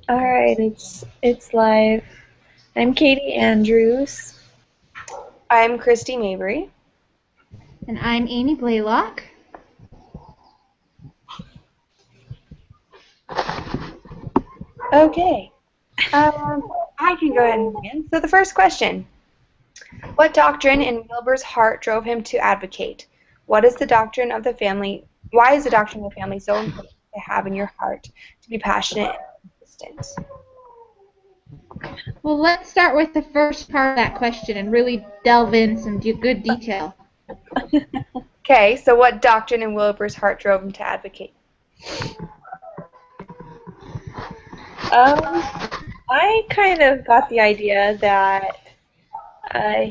All right, it's live. I'm Katie Andrews. I'm Christy Mabry. And I'm Amy Blaylock. Okay. I can go ahead and begin. So the first question. What doctrine in Wilbur's heart drove him to advocate? What is the doctrine of the family? Why is the doctrine of the family so important to have in your heart to be passionate and consistent? Well, let's start with the first part of that question and really delve in some good detail. Okay, so what doctrine in Wilbur's heart drove him to advocate? I kind of got the idea that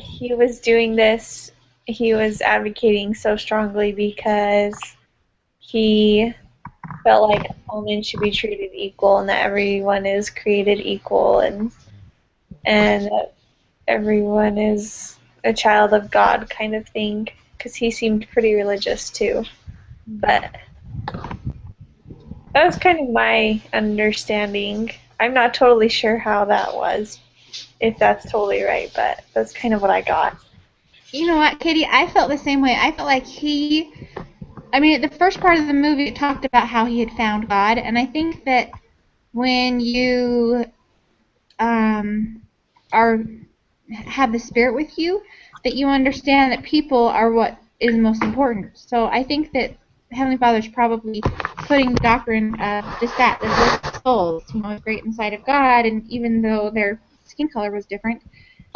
he was doing this, he was advocating so strongly because he felt like all men should be treated equal and that everyone is created equal and that everyone is a child of God kind of thing, because he seemed pretty religious too. But that was kind of my understanding. I'm not totally sure how that was, if that's totally right, but that's kind of what I got. You know what, Katie? I felt the same way. I felt like the first part of the movie it talked about how he had found God, and I think that when you are have the Spirit with you, that you understand that people are what is most important. So I think that Heavenly Father's probably putting the doctrine of just that we're souls, great inside of God, and even though their skin color was different,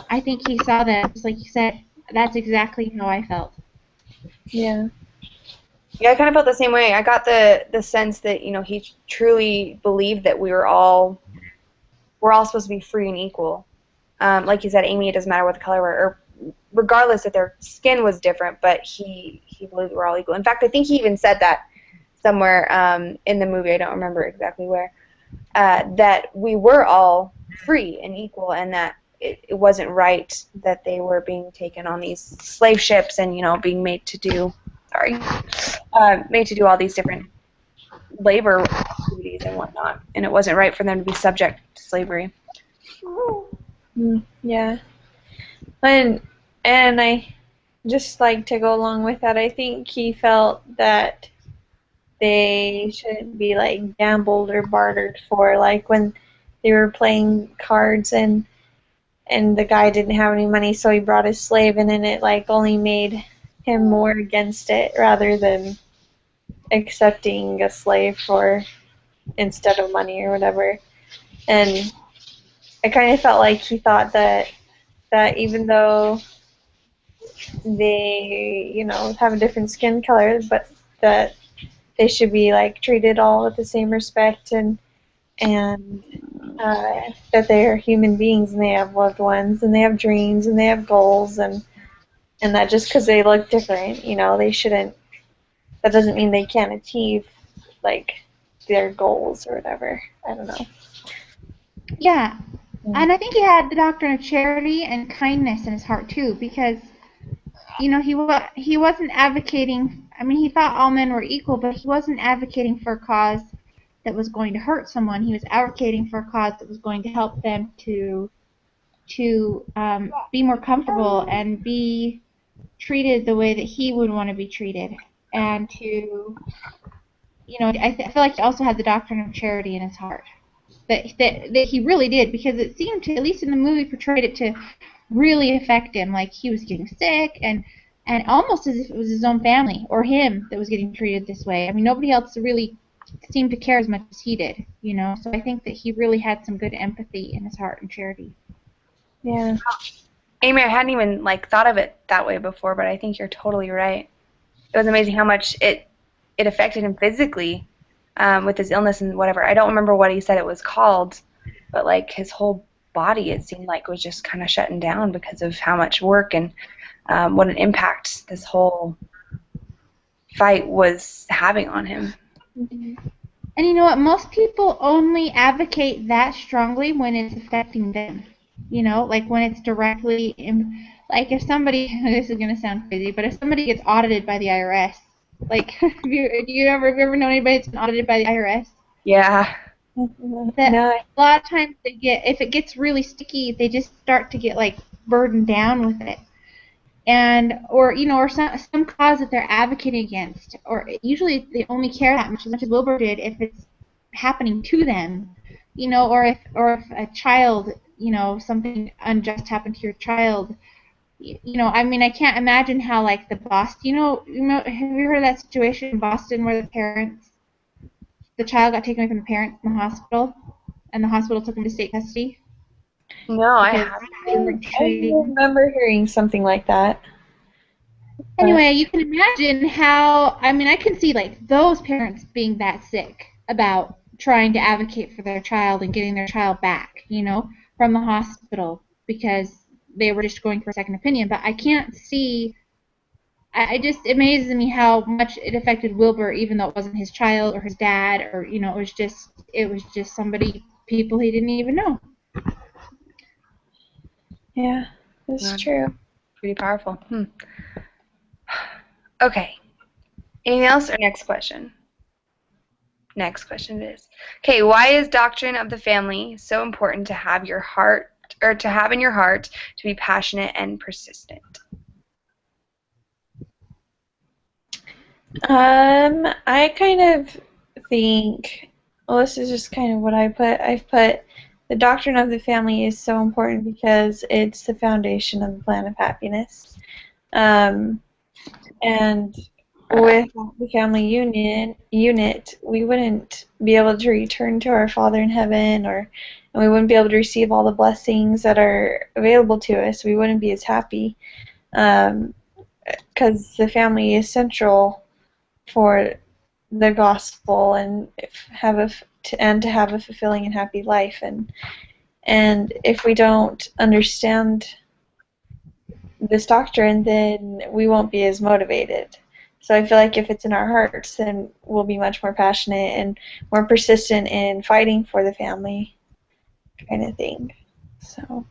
I think he saw that, just like you said, that's exactly how I felt. Yeah. Yeah, I kind of felt the same way. I got the sense that, he truly believed that we're all supposed to be free and equal. Like you said, Amy, it doesn't matter what the color were, or regardless that their skin was different, but he believed we're all equal. In fact, I think he even said that somewhere in the movie. I don't remember exactly where. That we were all free and equal, and that it wasn't right that they were being taken on these slave ships and being made to do made to do all these different labor activities and whatnot, and it wasn't right for them to be subject to slavery. Yeah. And I just like to go along with that. I think he felt that they shouldn't be like gambled or bartered for, like when they were playing cards and the guy didn't have any money, so he brought his slave in, and it like only made him more against it rather than accepting a slave for instead of money or whatever. And I kind of felt like he thought that even though they, have a different skin color, but that they should be like treated all with the same respect, and that they are human beings and they have loved ones and they have dreams and they have goals, and that just because they look different, they shouldn't. That doesn't mean they can't achieve like their goals or whatever. I don't know. Yeah, and I think he had the doctrine of charity and kindness in his heart too, because he wasn't advocating. I mean, he thought all men were equal, but he wasn't advocating for a cause that was going to hurt someone. He was advocating for a cause that was going to help them to be more comfortable and be treated the way that he would want to be treated, and I feel like he also had the doctrine of charity in his heart. That he really did, because it seemed to, at least in the movie, portrayed it to really affect him. Like he was getting sick, and almost as if it was his own family or him that was getting treated this way. I mean, nobody else really seemed to care as much as he did, So I think that he really had some good empathy in his heart and charity. Yeah. Amy, I hadn't even thought of it that way before, but I think you're totally right. It was amazing how much it affected him physically with his illness and whatever. I don't remember what he said it was called, but his whole body, it seemed like, was just kind of shutting down because of how much work and what an impact this whole fight was having on him. Mm-hmm. And you know what? Most people only advocate that strongly when it's affecting them. Like when it's directly, like if somebody, this is going to sound crazy, but if somebody gets audited by the IRS, like, have you ever known anybody that's been audited by the IRS? Yeah. that No, a lot of times if it gets really sticky, they just start to get like burdened down with it. And or some cause that they're advocating against, or usually they only care that much as Wilbur did if it's happening to them, or if a child, something unjust happened to your child. I mean, I can't imagine how like the Boston, have you heard of that situation in Boston where the child got taken away from the parents in the hospital, and the hospital took him to state custody No, I because haven't. they weren't I treating. remember hearing something like that. Anyway, you can imagine how, I mean, I can see like those parents being that sick about trying to advocate for their child and getting their child back, from the hospital because they were just going for a second opinion. But I can't see, it just amazes me how much it affected Wilbur, even though it wasn't his child or his dad, or, it was just people he didn't even know. Yeah, that's true. Pretty powerful. Okay. Anything else or next question? Next question it is. Okay, why is doctrine of the family so important to have in your heart to be passionate and persistent? I kind of think, well, this is just kind of what I've put the doctrine of the family is so important because it's the foundation of the plan of happiness. And without the family unit, we wouldn't be able to return to our Father in heaven, and we wouldn't be able to receive all the blessings that are available to us. We wouldn't be as happy because the family is central for the gospel and to have a fulfilling and happy life. And if we don't understand this doctrine, then we won't be as motivated. So I feel like if it's in our hearts, then we'll be much more passionate and more persistent in fighting for the family, kind of thing. So,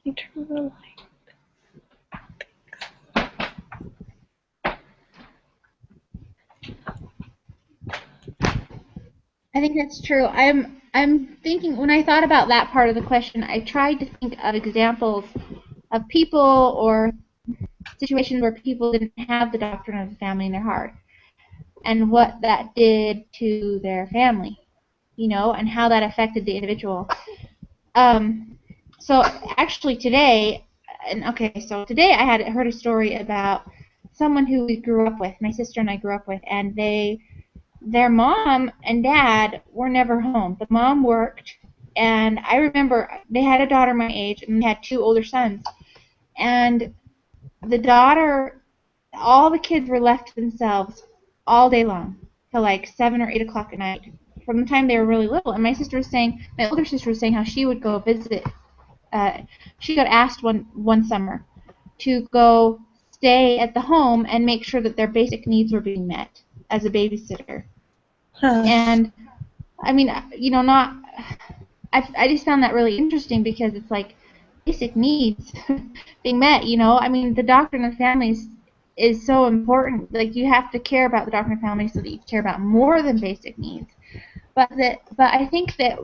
you turn the light. I think that's true. I'm thinking, when I thought about that part of the question, I tried to think of examples of people or situations where people didn't have the doctrine of the family in their heart, and what that did to their family, and how that affected the individual. So actually today I had heard a story about someone who we grew up with, my sister and I grew up with, and their mom and dad were never home. The mom worked, and I remember they had a daughter my age, and they had 2 older sons. And the daughter, all the kids were left to themselves all day long, till like 7 or 8 o'clock at night, from the time they were really little. And my older sister was saying how she would go visit. She got asked one summer to go stay at the home and make sure that their basic needs were being met as a babysitter. Huh. And I mean, I just found that really interesting because it's like basic needs being met. I mean, the doctrine of families is so important. Like, you have to care about the doctrine of families so that you care about more than basic needs. But I think that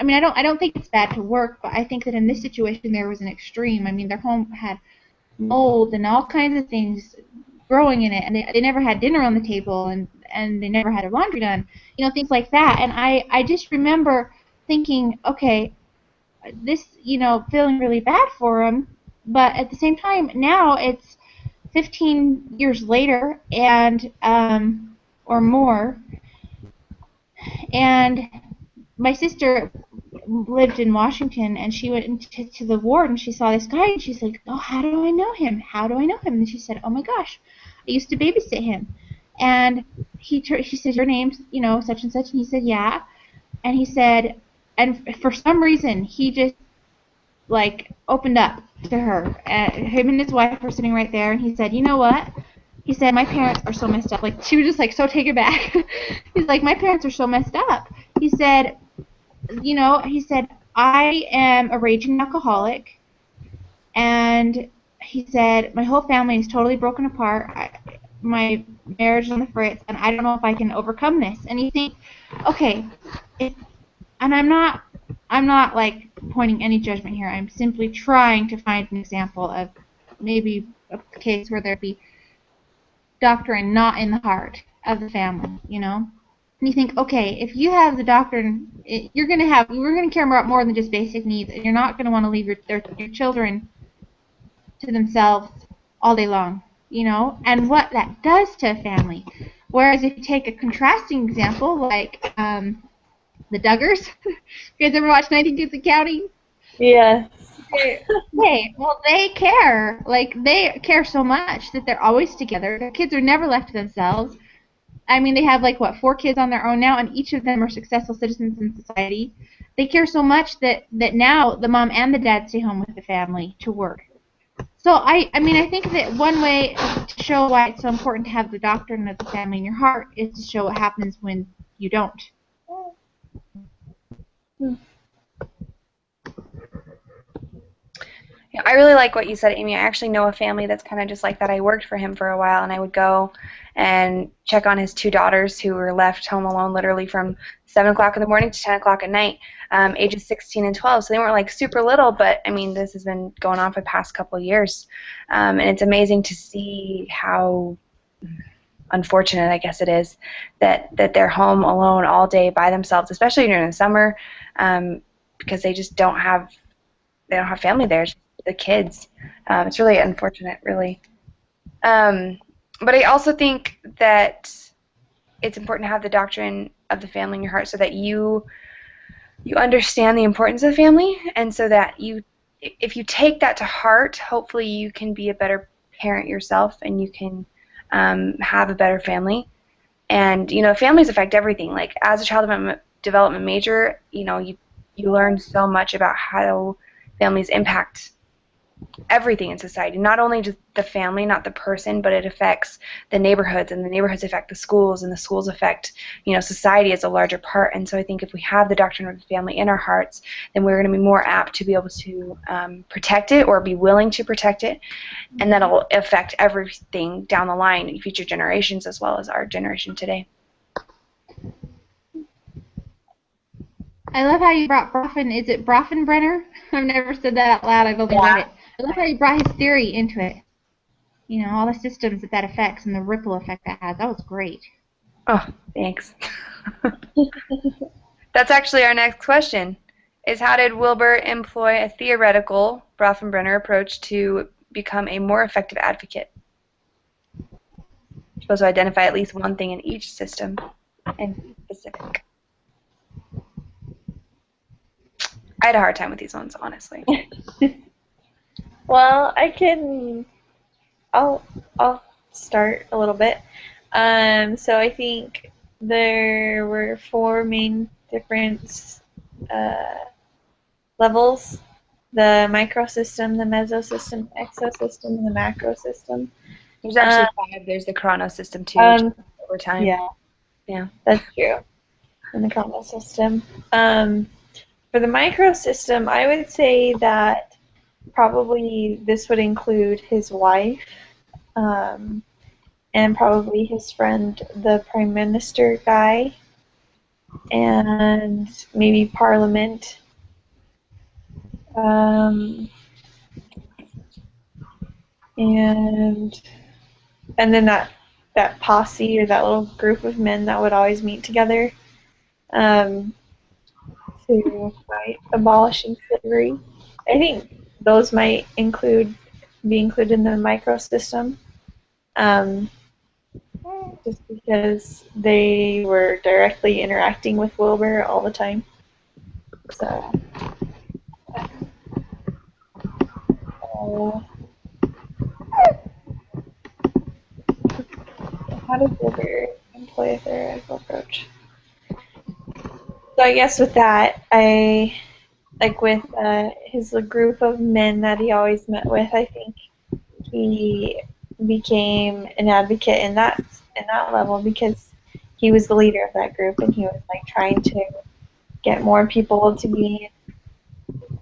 I don't think it's bad to work, but I think that in this situation there was an extreme. I mean, their home had mold and all kinds of things growing in it, and they never had dinner on the table, and they never had their laundry done, things like that. And I just remember thinking, okay, this, feeling really bad for them, but at the same time, now it's 15 years later, and or more, and my sister lived in Washington, and she went to the ward, and she saw this guy, and she's like, oh, how do I know him? How do I know him? And she said, oh my gosh, I used to babysit him. And she said, your name's, such and such, and he said, yeah. And he said, and for some reason, he just, like, opened up to her. Him and his wife were sitting right there, and he said, you know what? He said, my parents are so messed up. Like, she was just, like, so taken back. He's like, my parents are so messed up. He said, I am a raging alcoholic, and he said, my whole family is totally broken apart. my marriage on the fritz, and I don't know if I can overcome this. And you think, okay, and I'm not like pointing any judgment here. I'm simply trying to find an example of maybe a case where there'd be doctrine not in the heart of the family, you know? And you think, okay, if you have the doctrine, we're gonna care about more than just basic needs, and you're not gonna want to leave your children to themselves all day long, you know? And what that does to a family. Whereas if you take a contrasting example like the Duggars, you guys ever watch 19 Dudes Accounting? Yeah. Hey, well, they care. Like, they care so much that they're always together. Their kids are never left to themselves. I mean, they have, like, what, 4 kids on their own now, and each of them are successful citizens in society. They care so much that now the mom and the dad stay home with the family to work. So, I mean, I think that one way to show why it's so important to have the doctrine of the family in your heart is to show what happens when you don't. Yeah, I really like what you said, Amy. I actually know a family that's kind of just like that. I worked for him for a while, and I would go and check on his 2 daughters who were left home alone literally from 7 o'clock in the morning to 10 o'clock at night, ages 16 and 12. So they weren't like super little, but I mean, this has been going on for the past couple of years. And it's amazing to see how unfortunate, I guess it is, that they're home alone all day by themselves, especially during the summer, because they just don't have family there. It's the kids. It's really unfortunate, really. But I also think that it's important to have the doctrine of the family in your heart so that you understand the importance of family, and so that if you take that to heart, hopefully you can be a better parent yourself, and you can have a better family. And families affect everything. Like, as a child development major, you learn so much about how families impact everything in society. Not only just the family, not the person, but it affects the neighborhoods, and the neighborhoods affect the schools, and the schools affect society as a larger part. And so I think if we have the doctrine of the family in our hearts, then we're going to be more apt to be able to protect it, or be willing to protect it, and that'll affect everything down the line in future generations as well as our generation today. I love how you brought Is it Brofenbrenner? I've never said that out loud. I've only read it. I love how you brought his theory into it. All the systems that affects and the ripple effect that has. That was great. Oh, thanks. That's actually our next question, is how did Wilber employ a theoretical Brofenbrenner approach to become a more effective advocate? You're supposed to identify at least one thing in each system and be specific. I had a hard time with these ones, honestly. Well, I'll start a little bit. So I think there were 4 main different levels: the microsystem, the mesosystem, the exosystem, and the macrosystem. There's actually 5. There's the chronosystem too, over time. Yeah, that's true. In the chronosystem. For the microsystem, I would say that probably this would include his wife, and probably his friend, the Prime Minister guy, and maybe Parliament. And then that posse, or that little group of men that would always meet together to fight abolishing slavery. I think those might be included in the microsystem, just because they were directly interacting with Wilbur all the time. So, how did Wilbur employ a theoretical approach? So I guess with that, with his group of men that he always met with, I think he became an advocate in that level, because he was the leader of that group, and he was trying to get more people to be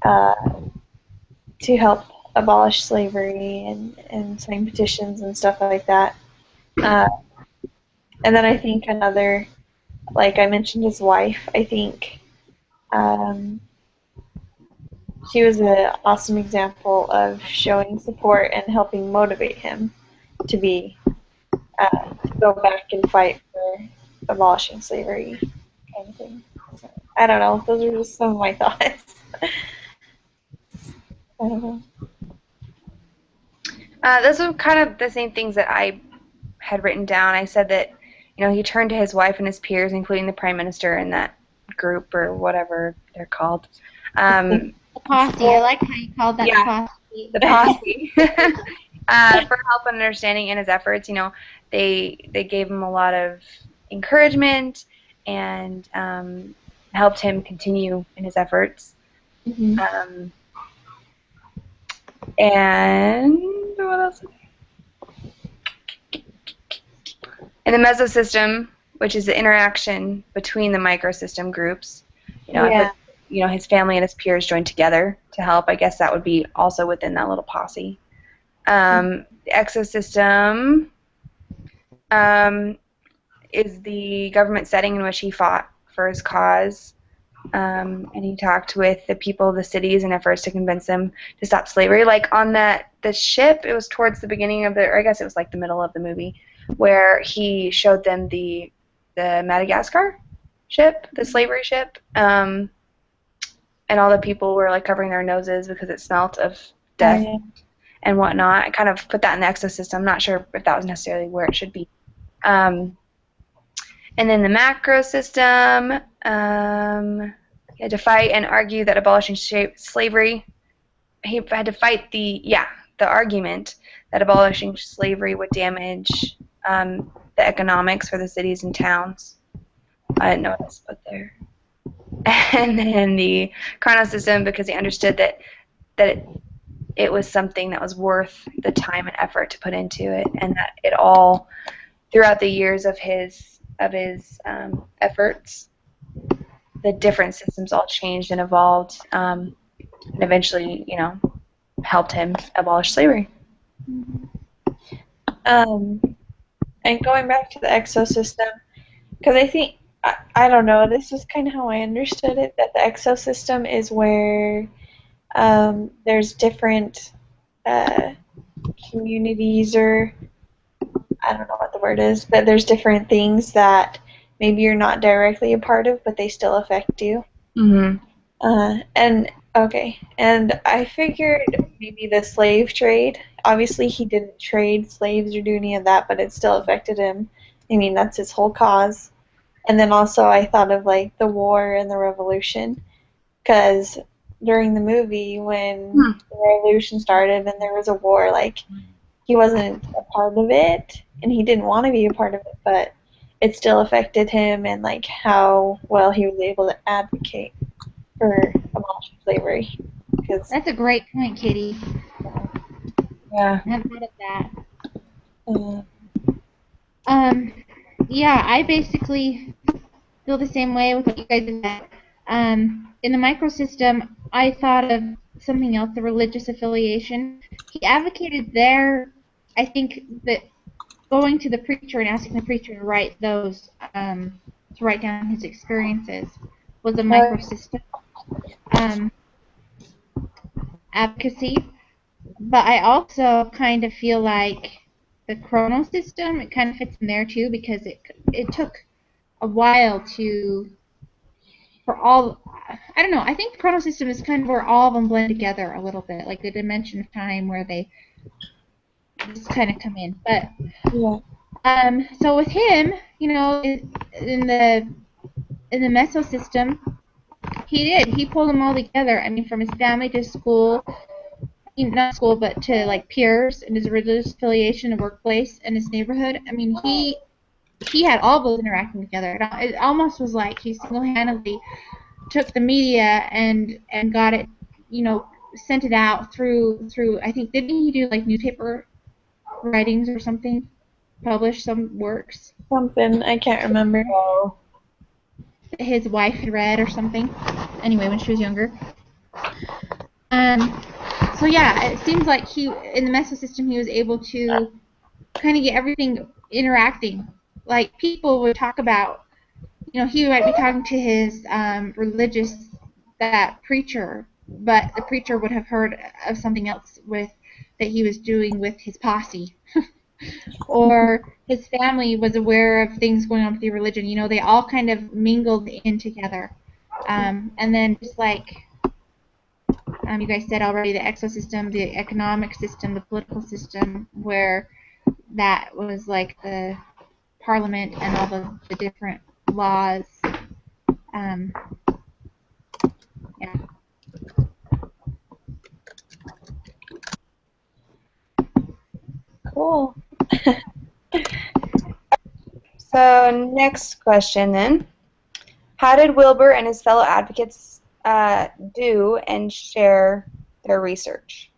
to help abolish slavery and sign petitions and stuff like that. Uh, and then I think another, like I mentioned, his wife. I think um, she was an awesome example of showing support and helping motivate him to be to go back and fight for abolishing slavery, kind of thing. So, I don't know. Those are just some of my thoughts. I don't know. Those are kind of the same things that I had written down. I said that, he turned to his wife and his peers, including the prime minister and that group or whatever they're called. The posse. I like how you called that Yeah. the posse. The posse. For help and understanding in his efforts. They gave him a lot of encouragement and helped him continue in his efforts. Mm-hmm. And what else? In the mesosystem, which is the interaction between the microsystem groups, Yeah. his family and his peers joined together to help. I guess that would be also within that little posse. The exosystem is the government setting in which he fought for his cause. And he talked with the people of the cities in efforts to convince them to stop slavery. Like on the ship, it was towards the beginning of or I guess it was like the middle of the movie, where he showed them the Madagascar ship, the slavery ship, and all the people were like covering their noses because it smelt of death and whatnot. I kind of put that in the exosystem. I'm not sure if that was necessarily where it should be. And then the macro system, he had to fight and argue that abolishing slavery, he had to fight the argument that abolishing slavery would damage the economics for the cities and towns. I didn't know what else to put there. And then the Carnot system, because he understood that it was something that was worth the time and effort to put into it, and that it all, throughout the years of his efforts, the different systems all changed and evolved, and eventually, helped him abolish slavery. And going back to the exosystem, because I think, I don't know, this is kind of how I understood it, that the exosystem is where there's different communities, or I don't know what the word is, but there's different things that maybe you're not directly a part of, but they still affect you. Mm-hmm. And I figured maybe the slave trade. Obviously, he didn't trade slaves or do any of that, but it still affected him. I mean, that's his whole cause. And then also, I thought of like the war and the revolution, because during the movie, when the revolution started and there was a war, like he wasn't a part of it, and he didn't want to be a part of it, but it still affected him, and like how well he was able to advocate for abolishing slavery. That's a great point, Kitty. Yeah. I haven't thought of that. Yeah, I basically feel the same way with what you guys have said. In the microsystem, I thought of something else, the religious affiliation. He advocated there, I think, that going to the preacher and asking the preacher to write those, to write down his experiences was a microsystem advocacy. But I also kind of feel like the chrono system, it kind of fits in there too, because it took a while for all, I don't know, I think the chrono system is kind of where all of them blend together a little bit, like the dimension of time where they just kind of come in. But so with him, in the mesosystem, he pulled them all together. I mean, from his family to school, not school, but to like peers and his religious affiliation, and workplace, and his neighborhood. I mean, he had all those interacting together. It almost was like he single-handedly took the media and got it, sent it out through. I think, didn't he do like newspaper writings or something? Publish some works. Something, I can't remember. That his wife had read or something. Anyway, when she was younger. So yeah, it seems like in the mesosystem, he was able to kind of get everything interacting. Like, people would talk about, he might be talking to his that preacher, but the preacher would have heard of something else that he was doing with his posse. Or his family was aware of things going on with the religion. They all kind of mingled in together. And then just like you guys said already, the exosystem, the economic system, the political system, where that was like the parliament and all the different laws. Yeah. Cool. So next question then. How did Wilbur and his fellow advocates do and share their research?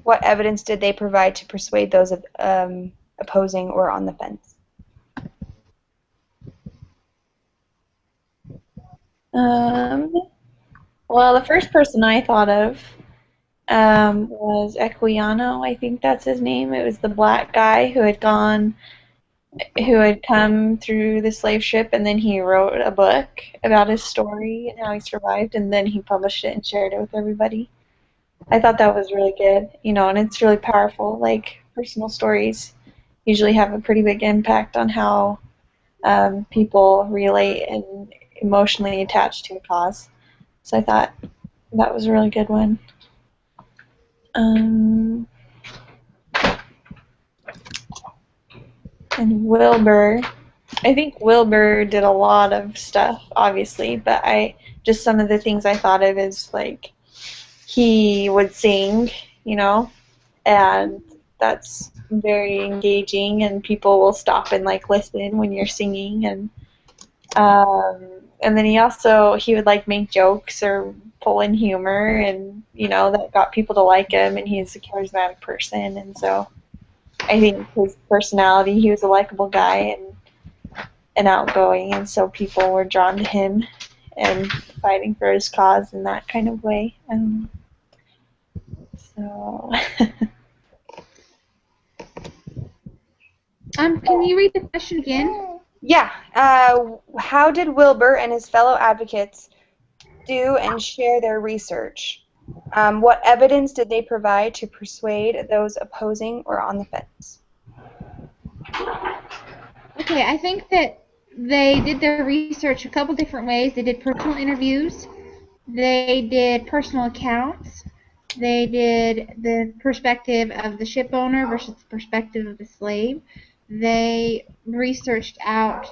What evidence did they provide to persuade those opposing or on the fence? Well, the first person I thought of was Equiano. I think that's his name. It was the black guy who had come through the slave ship, and then he wrote a book about his story and how he survived, and then he published it and shared it with everybody. I thought that was really good, and it's really powerful. Like, personal stories usually have a pretty big impact on how people relate and emotionally attach to a cause. So I thought that was a really good one. And Wilbur, I think Wilbur did a lot of stuff, obviously, but just some of the things I thought of is, like, he would sing, and that's very engaging, and people will stop and, like, listen when you're singing, and then he would, like, make jokes or pull in humor, and, that got people to like him, and he's a charismatic person, and so I think his personality, he was a likable guy and outgoing, and so people were drawn to him and fighting for his cause in that kind of way. So. Can you read the question again? Yeah. How did Wilbur and his fellow advocates do and share their research? What evidence did they provide to persuade those opposing or on the fence? Okay, I think that they did their research a couple different ways. They did personal interviews. They did personal accounts. They did the perspective of the ship owner versus the perspective of the slave. They researched out,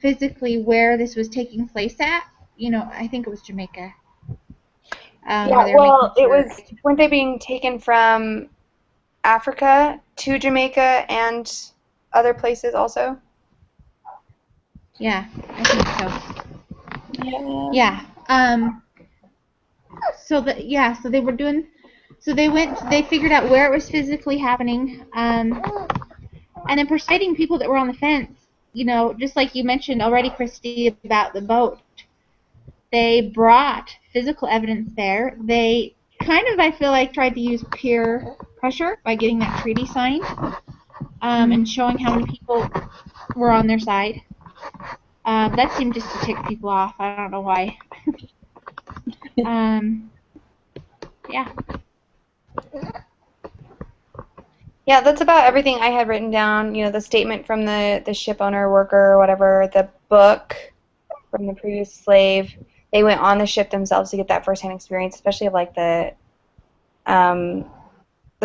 physically where this was taking place at. I think it was Jamaica. Weren't they being taken from Africa to Jamaica and other places also? Yeah, I think so. Yeah. So they were doing. So they figured out where it was physically happening, and then persuading people that were on the fence. Just like you mentioned already, Christy, about the boat. They brought physical evidence there. They kind of, I feel like, tried to use peer pressure by getting that treaty signed, and showing how many people were on their side. That seemed just to tick people off. I don't know why. Yeah. Yeah, that's about everything I had written down. The statement from the ship owner, worker, or whatever, the book from the previous slave. They went on the ship themselves to get that firsthand experience, especially of, like, the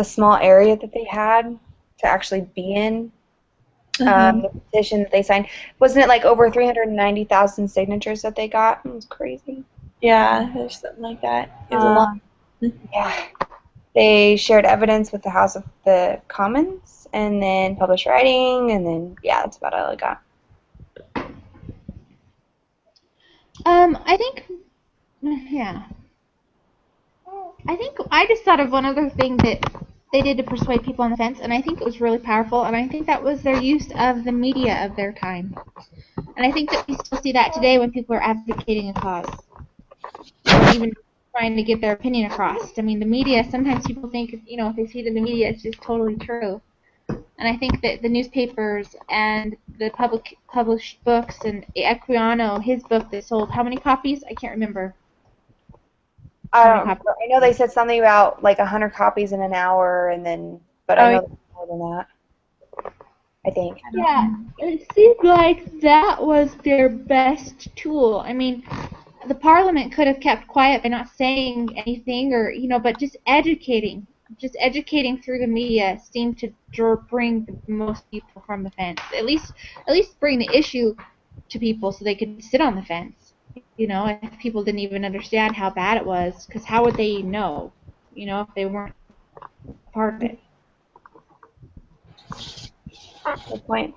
small area that they had to actually be in. The petition that they signed. Wasn't it like over 390,000 signatures that they got? It was crazy. Yeah, there's something like that. It was a lot. Yeah. They shared evidence with the House of the Commons, and then published writing, and then, yeah, that's about all I got. I think, yeah. I think I just thought of one other thing that they did to persuade people on the fence, and I think it was really powerful, and I think that was their use of the media of their time. And I think that we still see that today when people are advocating a cause, or even trying to get their opinion across. I mean, the media, sometimes people think, if they see it in the media, it's just totally true. And I think that the newspapers and the published books and Equiano, his book that sold how many copies? I can't remember. I know they said something about like 100 copies in an hour, and then, but I know more than that. I think. Yeah, it seemed like that was their best tool. I mean, the Parliament could have kept quiet by not saying anything, or but just educating through the media seemed to bring the most people from the fence. At least bring the issue to people so they could sit on the fence. If people didn't even understand how bad it was, because how would they know? If they weren't part of it. Good point.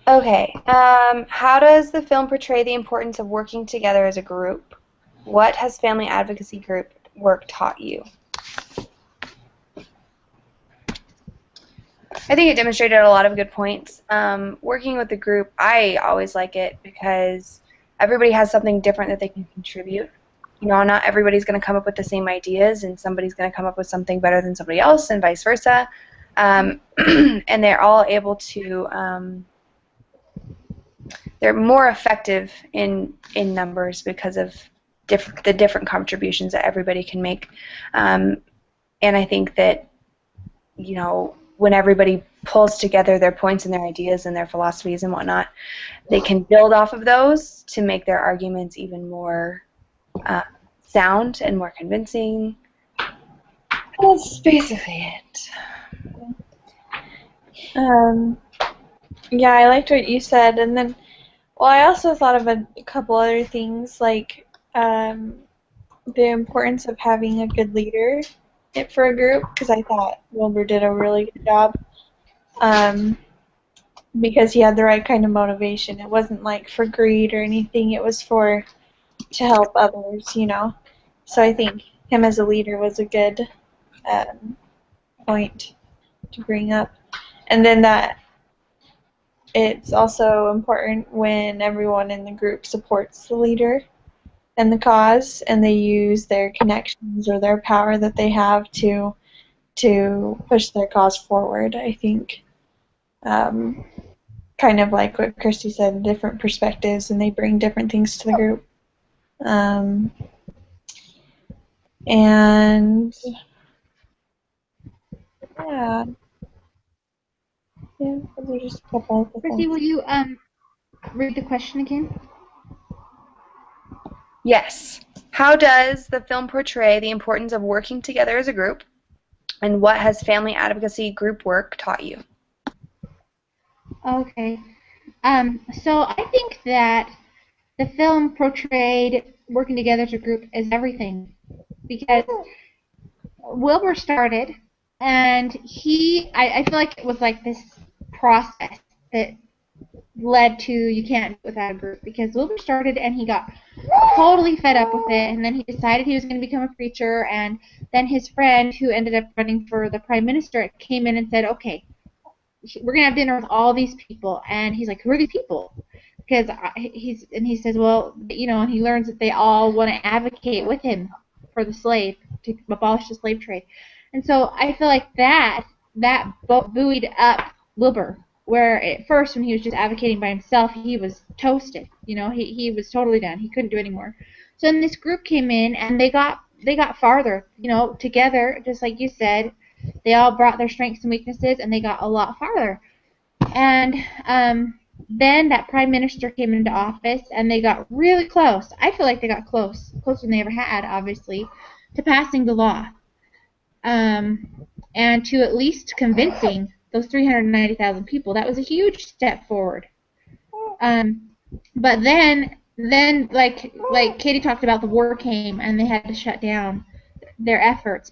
Okay. How does the film portray the importance of working together as a group? What has family advocacy group work taught you? I think it demonstrated a lot of good points. Working with the group, I always like it because everybody has something different that they can contribute. Not everybody's going to come up with the same ideas, and somebody's going to come up with something better than somebody else, and vice versa. And they're all able to, they're more effective in numbers because of the different contributions that everybody can make. And I think that, when everybody pulls together their points and their ideas and their philosophies and whatnot, they can build off of those to make their arguments even more sound and more convincing. That's basically it. Yeah, I liked what you said, and then, I also thought of a couple other things, like the importance of having a good leader for a group, because I thought Wilbur did a really good job, because he had the right kind of motivation. It wasn't like for greed or anything. It was to help others, So I think him as a leader was a good point to bring up. And then that it's also important when everyone in the group supports the leader and the cause, and they use their connections or their power that they have to push their cause forward. I think kind of like what Christy said, different perspectives, and they bring different things to the group. And yeah, those are just a couple of the Chrissy, things. will you read the question again? Yes. How does the film portray the importance of working together as a group, and what has family advocacy group work taught you? Okay. So I think that the film portrayed working together as a group as everything, because Wilbur started, and I feel like it was like this process that led to you can't do it without a group, because Wilbur started and he got totally fed up with it, and then he decided he was going to become a preacher, and then his friend who ended up running for the prime minister came in and said, okay, we're going to have dinner with all these people, and he's like, who are these people? Because he says, well, and he learns that they all want to advocate with him for the slave, to abolish the slave trade. And so I feel like that buoyed up Wilbur, where at first when he was just advocating by himself, he was toasted. He was totally done. He couldn't do anymore. So then this group came in, and they got farther, together, just like you said. They all brought their strengths and weaknesses, and they got a lot farther. And then that prime minister came into office, and they got really close. I feel like they got closer than they ever had, obviously, to passing the law, and to at least convincing those 390,000 people. That was a huge step forward. But then like Katie talked about, the war came, and they had to shut down their efforts,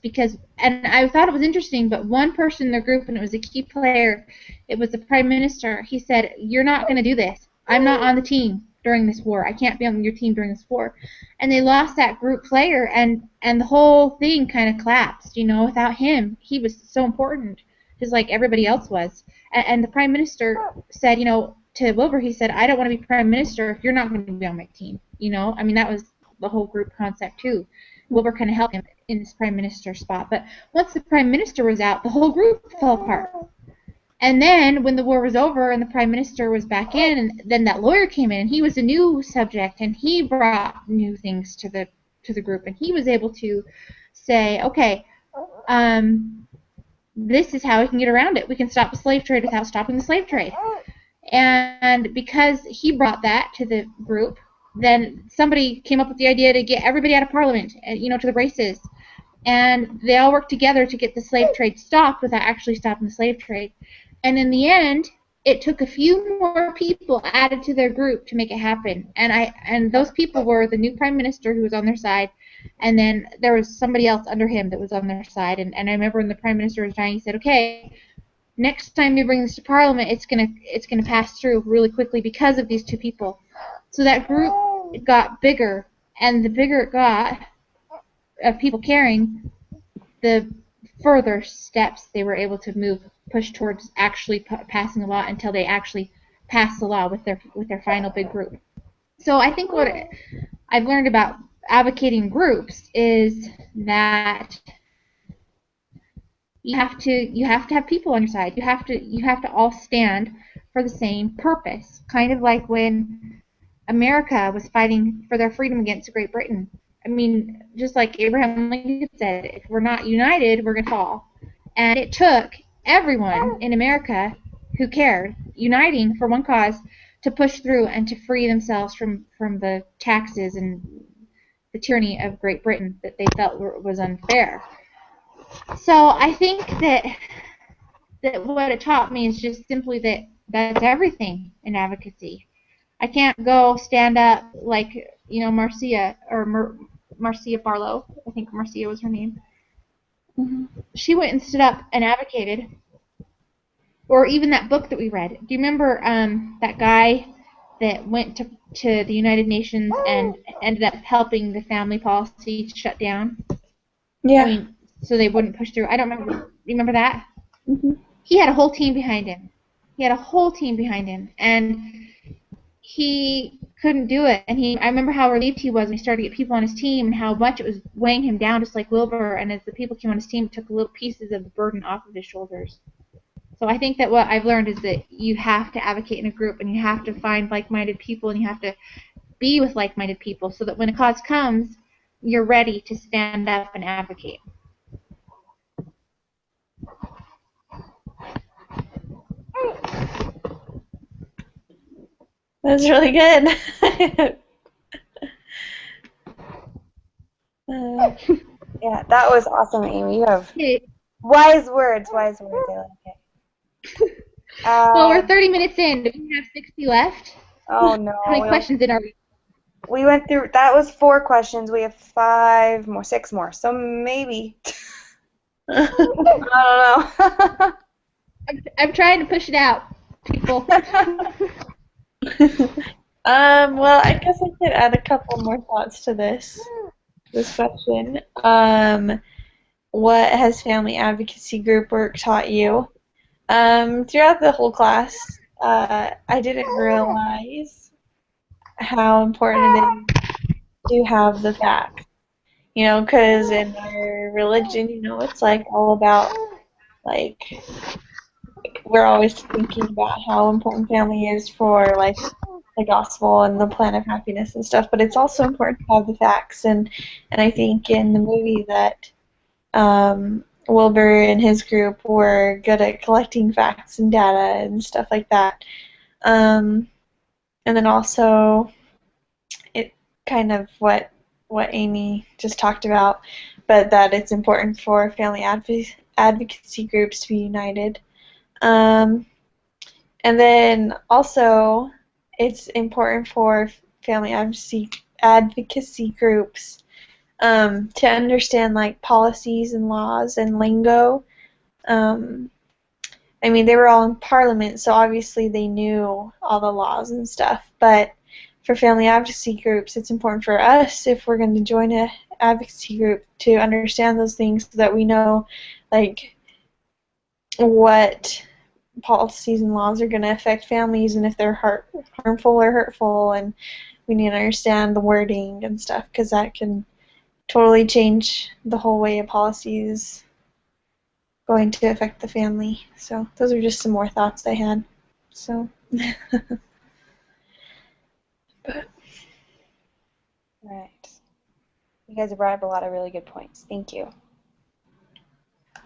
and I thought it was interesting, but one person in the group, and it was a key player, it was the prime minister, he said, you're not going to do this. I'm not on the team during this war. I can't be on your team during this war. And they lost that group player, and the whole thing kind of collapsed. Without him, he was so important, just like everybody else was. And the prime minister said, to Wilbur, he said, I don't want to be prime minister if you're not going to be on my team. That was the whole group concept too. Wilbur kind of helped him in this prime minister spot. But once the prime minister was out, the whole group fell apart. And then when the war was over and the prime minister was back in, and then that lawyer came in, and he was a new subject, and he brought new things to the group, and he was able to say, okay, this is how we can get around it. We can stop the slave trade without stopping the slave trade. And because he brought that to the group, then somebody came up with the idea to get everybody out of Parliament, to the races. And they all worked together to get the slave trade stopped without actually stopping the slave trade. And in the end, it took a few more people added to their group to make it happen. And those people were the new prime minister who was on their side, and then there was somebody else under him that was on their side. And I remember when the prime minister was dying, he said, okay, next time you bring this to Parliament, it's gonna pass through really quickly because of these two people. So that group got bigger, and the bigger it got of people caring, the further steps they were able to push towards actually passing a law until they actually passed the law with their final big group. So I think what I've learned about advocating groups is that you have to have people on your side. You have to all stand for the same purpose. Kind of like when America was fighting for their freedom against Great Britain. I mean, just like Abraham Lincoln said, if we're not united, we're going to fall. And it took everyone in America who cared, uniting for one cause, to push through and to free themselves from the taxes and the tyranny of Great Britain that they felt was unfair. So I think that what it taught me is just simply that that's everything in advocacy. I can't go stand up like, Marcia Barlow. I think Marcia was her name. Mm-hmm. She went and stood up and advocated. Or even that book that we read. Do you remember that guy that went to the United Nations and ended up helping the family policy shut down? Yeah. I mean, so they wouldn't push through. I don't remember. You remember that? Mm-hmm. He had a whole team behind him. And he couldn't do it. And I remember how relieved he was when he started to get people on his team and how much it was weighing him down, just like Wilbur. And as the people came on his team, it took little pieces of the burden off of his shoulders. So I think that what I've learned is that you have to advocate in a group, and you have to find like-minded people, and you have to be with like-minded people so that when a cause comes, you're ready to stand up and advocate. That was really good. Yeah, that was awesome, Amy. You have wise words. I like it. Well, we're 30 minutes in. Do we have 60 left? Oh, no. How many questions in are we? We went through, that was 4 questions. We have 6 more. So maybe. I don't know. I'm trying to push it out, people. Well, I guess I could add a couple more thoughts to this question. What has family advocacy group work taught you? Throughout the whole class, I didn't realize how important it is to have the facts. Because in our religion, it's like all about, like, we're always thinking about how important family is for, like, the gospel and the plan of happiness and stuff, but it's also important to have the facts. And I think in the movie that Wilbur and his group were good at collecting facts and data and stuff like that. And then also, it kind of what Amy just talked about, but that it's important for family advocacy groups to be united. And then also, it's important for family advocacy groups to understand, like, policies and laws and lingo. I mean, they were all in Parliament, so obviously they knew all the laws and stuff, but for family advocacy groups, it's important for us, if we're going to join an advocacy group, to understand those things so that we know, like, what policies and laws are going to affect families and if they're harmful or hurtful, and we need to understand the wording and stuff, because that can totally change the whole way a policy is going to affect the family. So those are just some more thoughts I had. So, but Right. You guys have brought up a lot of really good points. Thank you.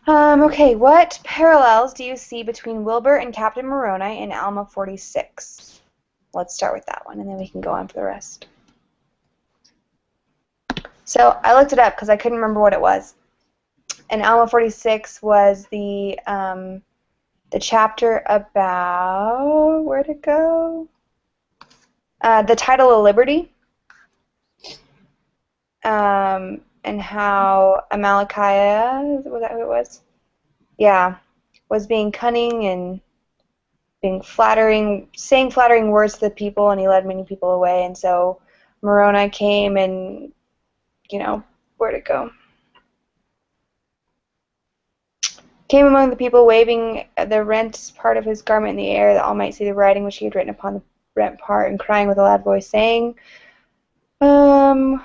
Okay, what parallels do you see between Wilbur and Captain Moroni in Alma 46? Let's start with that one, and then we can go on for the rest. So I looked it up because I couldn't remember what it was. And Alma 46 was the chapter about, where'd it go? The title of Liberty. And how Amalickiah, was that who it was? Yeah, was being cunning and being flattering, saying flattering words to the people, and he led many people away. And so Moroni came and, where'd it go? Came among the people, waving the rent part of his garment in the air, that all might see the writing which he had written upon the rent part, and crying with a loud voice, saying, well,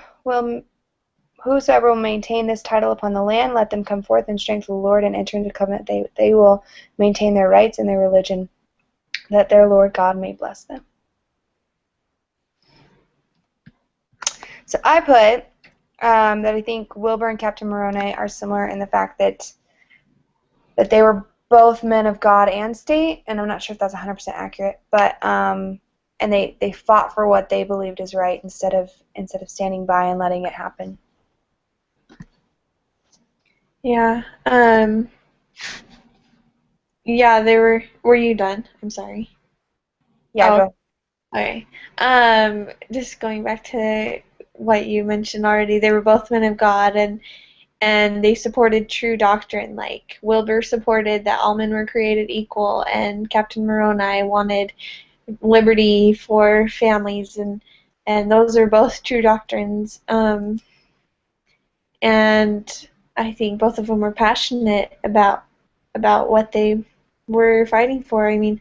whosoever will maintain this title upon the land, let them come forth in strength of the Lord and enter into covenant. They will maintain their rights and their religion, that their Lord God may bless them. So I put that I think Wilbur and Captain Moroni are similar in the fact that they were both men of God and state, and I'm not sure if that's 100% accurate, but and they fought for what they believed is right instead of standing by and letting it happen. yeah, yeah, they were. Were you done? I'm sorry. Yeah, Oh, go okay. Just going back to what you mentioned already, they were both men of God, and they supported true doctrine. Like Wilbur supported that all men were created equal, and Captain Moroni wanted liberty for families, and those are both true doctrines. And I think both of them were passionate about what they were fighting for. I mean,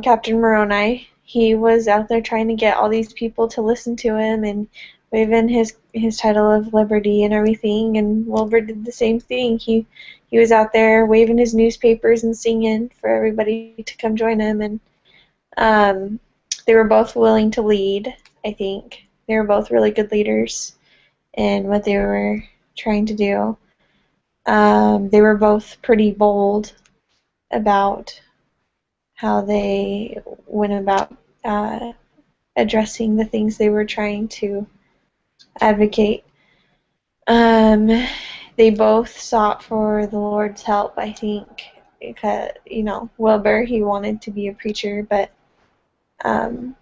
Captain Moroni, he was out there trying to get all these people to listen to him and waving his title of liberty and everything, and Wilbur did the same thing. He was out there waving his newspapers and singing for everybody to come join him, and they were both willing to lead, I think. They were both really good leaders in what they were trying to do. They were both pretty bold about how they went about addressing the things they were trying to advocate. They both sought for the Lord's help, I think, because, Wilbur, he wanted to be a preacher, but the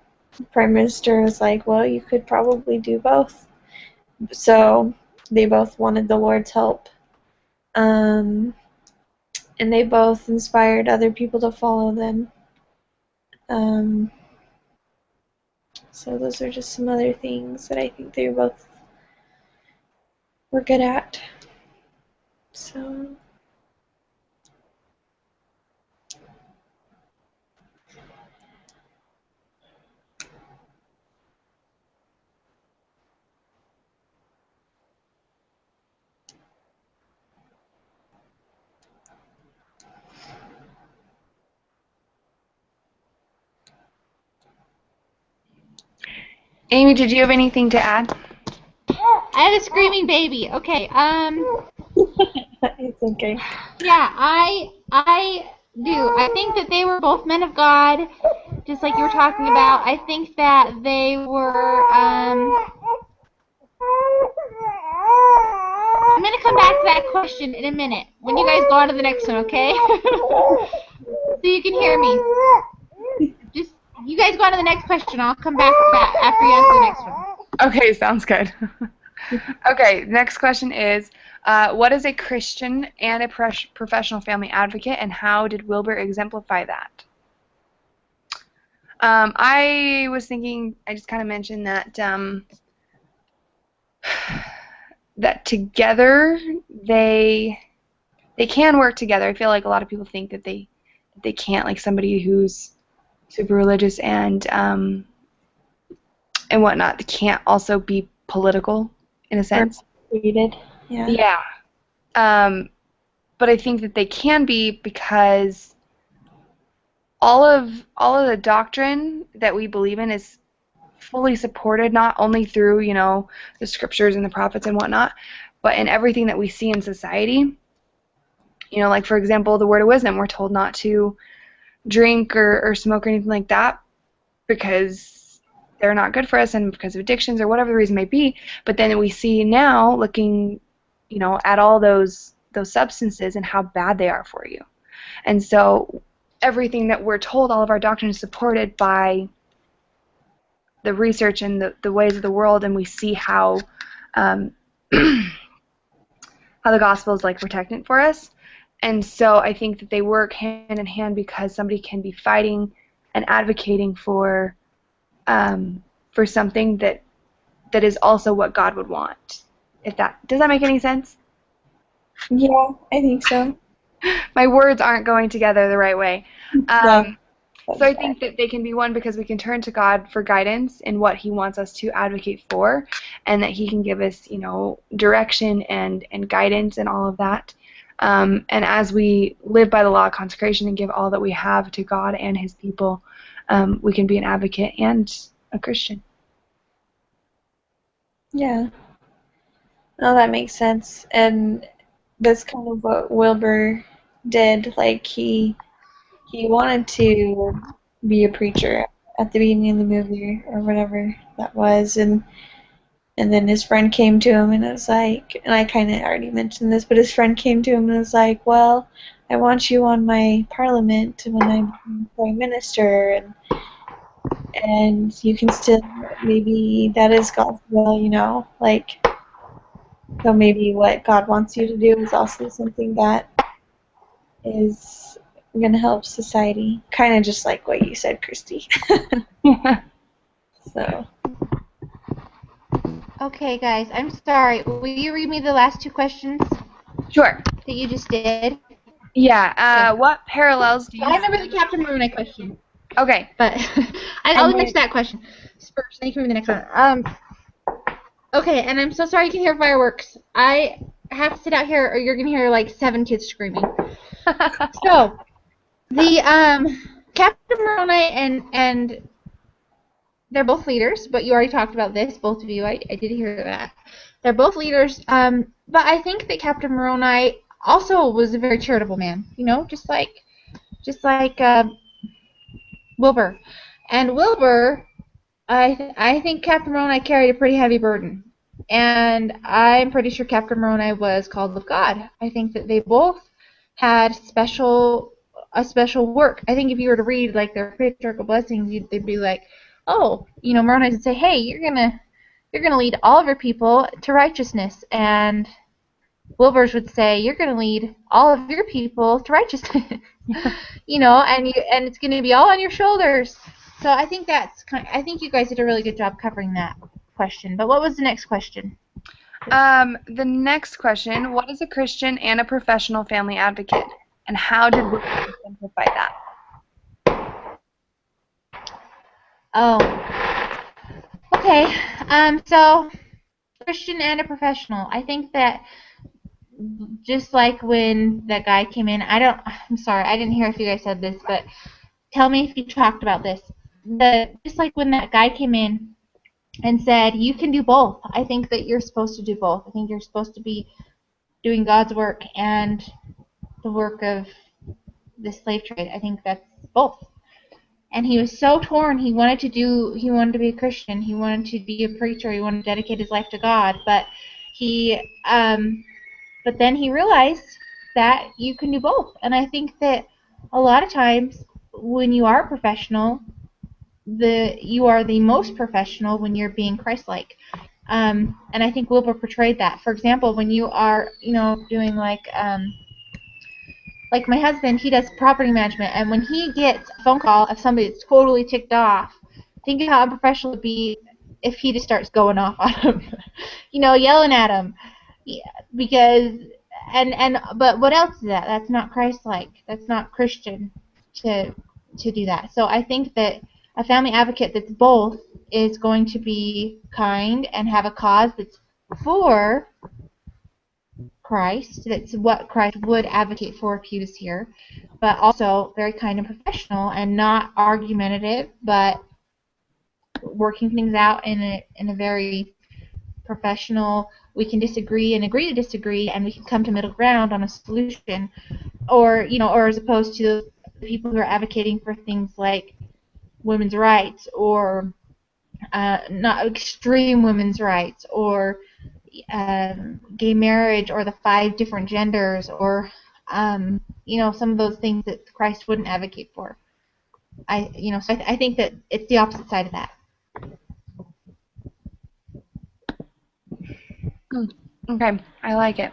Prime Minister was like, well, you could probably do both. So they both wanted the Lord's help. And they both inspired other people to follow them. So those are just some other things that I think they both were good at. So, Amy, did you have anything to add? I have a screaming baby. Okay. it's okay. Yeah, I do. I think that they were both men of God, just like you were talking about. I think that they were. I'm gonna come back to that question in a minute when you guys go on to the next one, okay? So you can hear me. Just you guys go on to the next question. I'll come back to that after you answer the next one. Okay, sounds good. Okay, next question is, what is a Christian and a professional family advocate, and how did Wilbur exemplify that? I was thinking, I just kind of mentioned that that together they can work together. I feel like a lot of people think that they can't, like somebody who's super religious and whatnot, they can't also be political in a sense. treated. Yeah. Yeah. But I think that they can be because all of the doctrine that we believe in is fully supported not only through, the scriptures and the prophets and whatnot, but in everything that we see in society. Like for example, the word of wisdom, we're told not to drink or smoke or anything like that because they're not good for us and because of addictions or whatever the reason may be. But then we see now looking, at all those substances and how bad they are for you. And so everything that we're told, all of our doctrine is supported by the research and the ways of the world, and we see how how the gospel is like protectant for us. And so I think that they work hand in hand because somebody can be fighting and advocating for something that is also what God would want. Does that make any sense? Yeah, I think so. My words aren't going together the right way. No, So I think that they can be one because we can turn to God for guidance in what He wants us to advocate for, and that He can give us, direction and guidance and all of that. And as we live by the law of consecration and give all that we have to God and His people, we can be an advocate and a Christian. Yeah. No, that makes sense. And that's kind of what Wilbur did. Like he wanted to be a preacher at the beginning of the movie or whatever that was, and then his friend came to him and it was like, and I kind of already mentioned this, but his friend came to him and was like, well, I want you on my parliament when I'm prime minister, and you can still, maybe that is God's will, like, so maybe what God wants you to do is also something that is going to help society, kind of just like what you said, Christy. So. Okay, guys, I'm sorry. Will you read me the last two questions Sure. that you just did? Yeah. What parallels do you I remember the Captain Moroni question. Okay. But I'll answer that question first. Then you can read the next one. Okay, and I'm so sorry you can hear fireworks. I have to sit out here, or you're gonna hear like 7 kids screaming. So the Captain Moroni and they're both leaders, but you already talked about this, both of you. I did hear that. They're both leaders, but I think that Captain Moroni also was a very charitable man. Just like Wilbur. And Wilbur, I think Captain Moroni carried a pretty heavy burden. And I'm pretty sure Captain Moroni was called of God. I think that they both had a special work. I think if you were to read like their patriarchal blessings, they'd be like, oh, Moroni would say, hey, you're gonna lead all of your people to righteousness, and Wilbur's would say, you're gonna lead all of your people to righteousness. and it's gonna be all on your shoulders. So I think I think you guys did a really good job covering that question. But what was the next question? The next question, what is a Christian and a professional family advocate, and how did we simplify that? Oh. Okay. So Christian and a professional. I think that just like when that guy came in, I'm sorry, I didn't hear if you guys said this, but tell me if you talked about this. Just like when that guy came in and said, you can do both. I think that you're supposed to do both. I think you're supposed to be doing God's work and the work of the slave trade. I think that's both. And he was so torn. He wanted to be a Christian. He wanted to be a preacher. He wanted to dedicate his life to God. But but then he realized that you can do both. And I think that a lot of times when you are a professional, you are the most professional when you're being Christ-like. And I think Wilbur portrayed that. For example, when you are, doing like my husband, he does property management, and when he gets a phone call of somebody that's totally ticked off, think of how unprofessional it would be if he just starts going off on him, yelling at him. Yeah, because but what else is that? That's not Christ-like. That's not Christian to do that. So I think that a family advocate that's both is going to be kind and have a cause that's for Christ. That's what Christ would advocate for if he was here, but also very kind and professional and not argumentative, but working things out in a very professional. We can disagree and agree to disagree, and we can come to middle ground on a solution, or or as opposed to the people who are advocating for things like women's rights or not extreme women's rights or gay marriage or the 5 different genders or some of those things that Christ wouldn't advocate for. I think that it's the opposite side of that. Okay, I like it.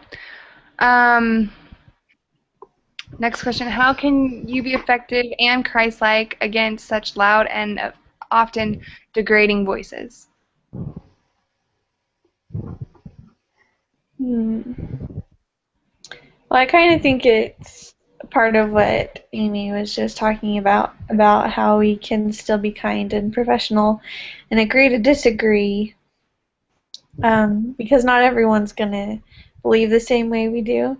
Next question. How can you be effective and Christ-like against such loud and often degrading voices? Well, I kind of think it's part of what Amy was just talking about how we can still be kind and professional and agree to disagree, because not everyone's going to believe the same way we do,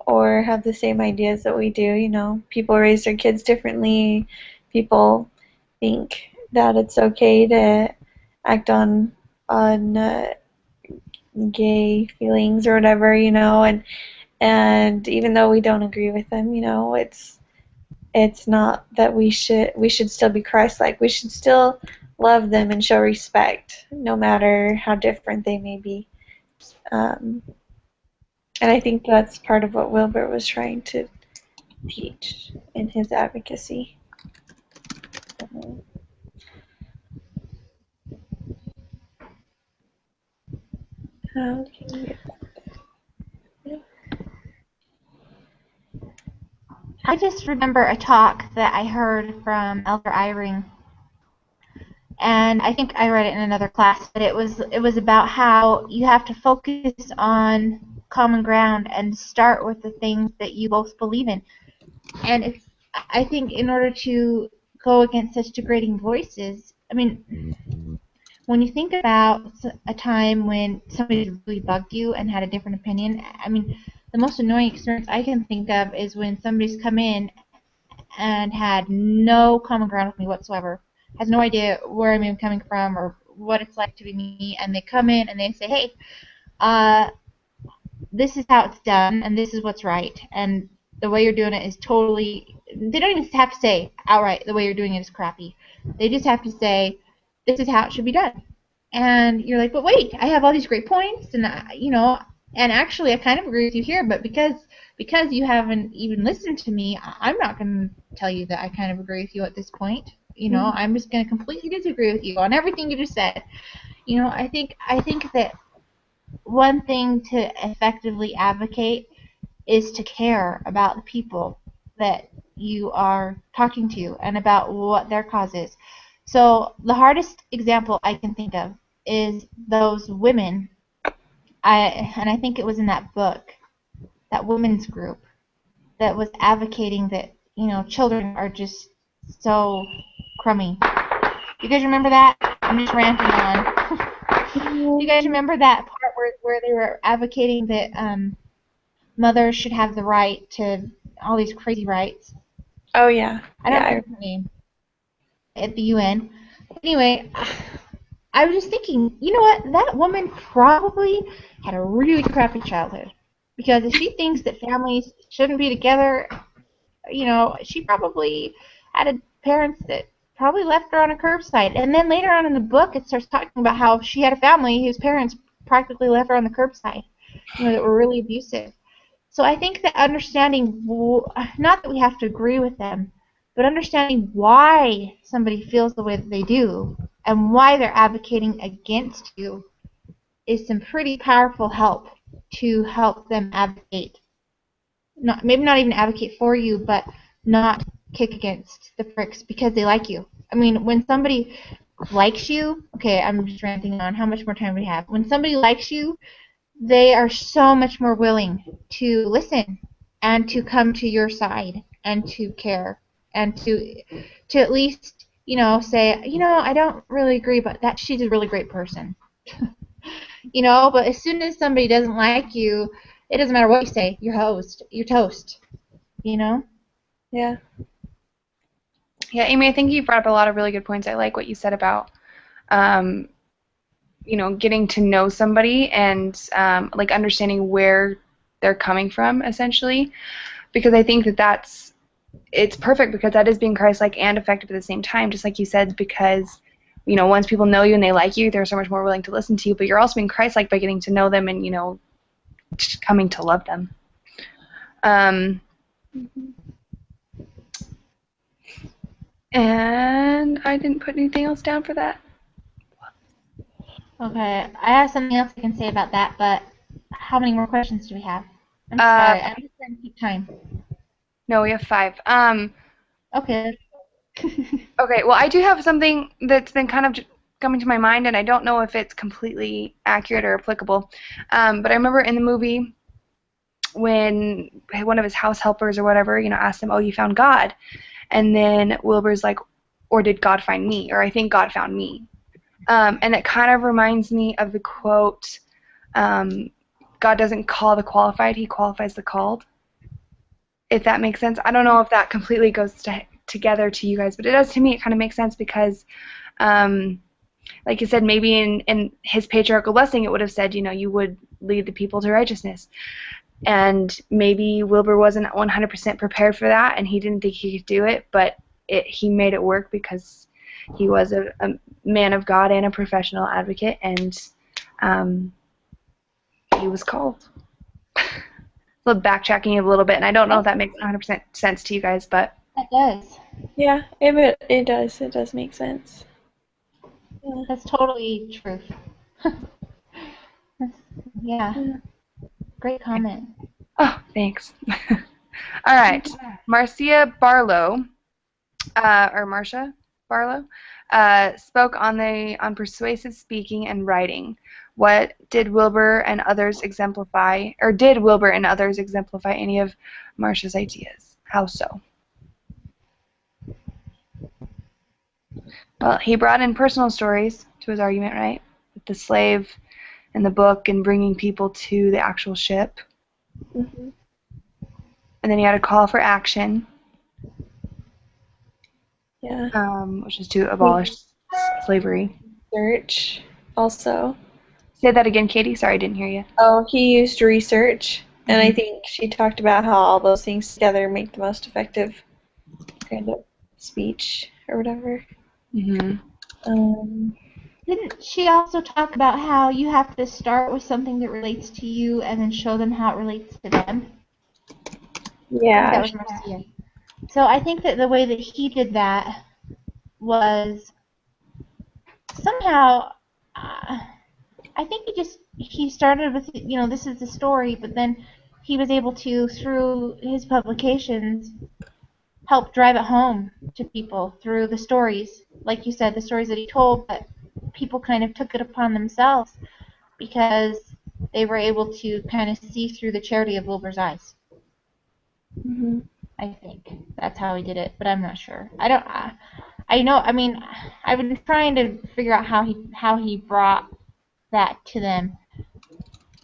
or have the same ideas that we do. People raise their kids differently. People think that it's okay to act on gay feelings or whatever, and even though we don't agree with them, it's not that we should still be Christ-like. We should still love them and show respect, no matter how different they may be. And I think that's part of what Wilbert was trying to teach in his advocacy. How can we get back there? I just remember a talk that I heard from Elder Eyring, and I think I read it in another class, but it was about how you have to focus on common ground and start with the things that you both believe in. And I think in order to go against such degrading voices, when you think about a time when somebody really bugged you and had a different opinion, the most annoying experience I can think of is when somebody's come in and had no common ground with me whatsoever, has no idea where I'm even coming from or what it's like to be me, and they come in and they say, hey, this is how it's done, and this is what's right, and the way you're doing it is totally, they don't even have to say outright the way you're doing it is crappy. They just have to say, this is how it should be done. And you're like, but wait, I have all these great points, and and actually I kind of agree with you here, but because you haven't even listened to me, I'm not going to tell you that I kind of agree with you at this point. I'm just going to completely disagree with you on everything you just said. I think that one thing to effectively advocate is to care about the people that you are talking to and about what their cause is. So the hardest example I can think of is those women, and I think it was in that book, that women's group that was advocating that, children are just so crummy. You guys remember that? I'm just ranting on. You guys remember that part where they were advocating that mothers should have the right to all these crazy rights? Oh, yeah. I don't remember her name. At the UN. Anyway, I was just thinking, you know what? That woman probably had a really crappy childhood. Because if she thinks that families shouldn't be together, she probably had parents that probably left her on a curbside. And then later on in the book, it starts talking about how she had a family whose parents practically left her on the curbside, that were really abusive. So I think that understanding, not that we have to agree with them, but understanding why somebody feels the way that they do and why they're advocating against you is some pretty powerful help to help them advocate. Maybe not even advocate for you, but not kick against the pricks because they like you. When somebody likes you, okay, I'm just ranting on how much more time we have. When somebody likes you, they are so much more willing to listen and to come to your side and to care and to at least, say, I don't really agree, but that she's a really great person. you know. But as soon as somebody doesn't like you, it doesn't matter what you say. You're toast, you know. Yeah. Yeah, Amy, I think you brought up a lot of really good points. I like what you said about, um, getting to know somebody and like understanding where they're coming from, essentially, because I think it's perfect because that is being Christ-like and effective at the same time, just like you said, because once people know you and they like you, they're so much more willing to listen to you, but you're also being Christ-like by getting to know them and coming to love them. And I didn't put anything else down for that. Okay, I have something else I can say about that, but how many more questions do we have? I'm sorry, I'm just trying to keep time. No, we have 5. Okay. Okay, well, I do have something that's been kind of coming to my mind, and I don't know if it's completely accurate or applicable. But I remember in the movie when one of his house helpers or whatever, asked him, "Oh, you found God," and then Wilbur's like, "Or did God find me?" Or I think God found me. And it kind of reminds me of the quote, "God doesn't call the qualified; He qualifies the called." If that makes sense. I don't know if that completely goes together to you guys, but it does to me. It kind of makes sense because, like you said, maybe in his patriarchal blessing, it would have said, you would lead the people to righteousness. And maybe Wilbur wasn't 100% prepared for that, and he didn't think he could do it, but he made it work because he was a man of God and a professional advocate, and he was called. Backtracking a little bit, and I don't know if that makes 100% sense to you guys, but That does. Yeah, it does. It does make sense. Yeah. That's totally true. Yeah. Great comment. oh, thanks. All right, Marcia Barlow, or Marcia Barlow, spoke on persuasive speaking and writing. What did Wilbur and others exemplify, or did Wilbur and others exemplify any of Marcia's ideas? How so? Well, he brought in personal stories to his argument, right? With the slave and the book and bringing people to the actual ship. Mm-hmm. And then he had a call for action, Yeah. which is to abolish slavery. Research also. Say that again, Katie. Sorry, I didn't hear you. Oh, he used research, and I think she talked about how all those things together make the most effective kind of speech or whatever. Mm-hmm. Didn't she also talk about how you have to start with something that relates to you and then show them how it relates to them? Yeah. I think that was Marcia. So I think that the way that he did that was somehow, I think he started with, this is the story, but then he was able to, through his publications, help drive it home to people through the stories. Like you said, the stories that he told, but people kind of took it upon themselves because they were able to kind of see through the charity of Wilbur's eyes. Mm-hmm. I think that's how he did it, but I'm not sure. I know. I mean, I've been trying to figure out how he brought that to them,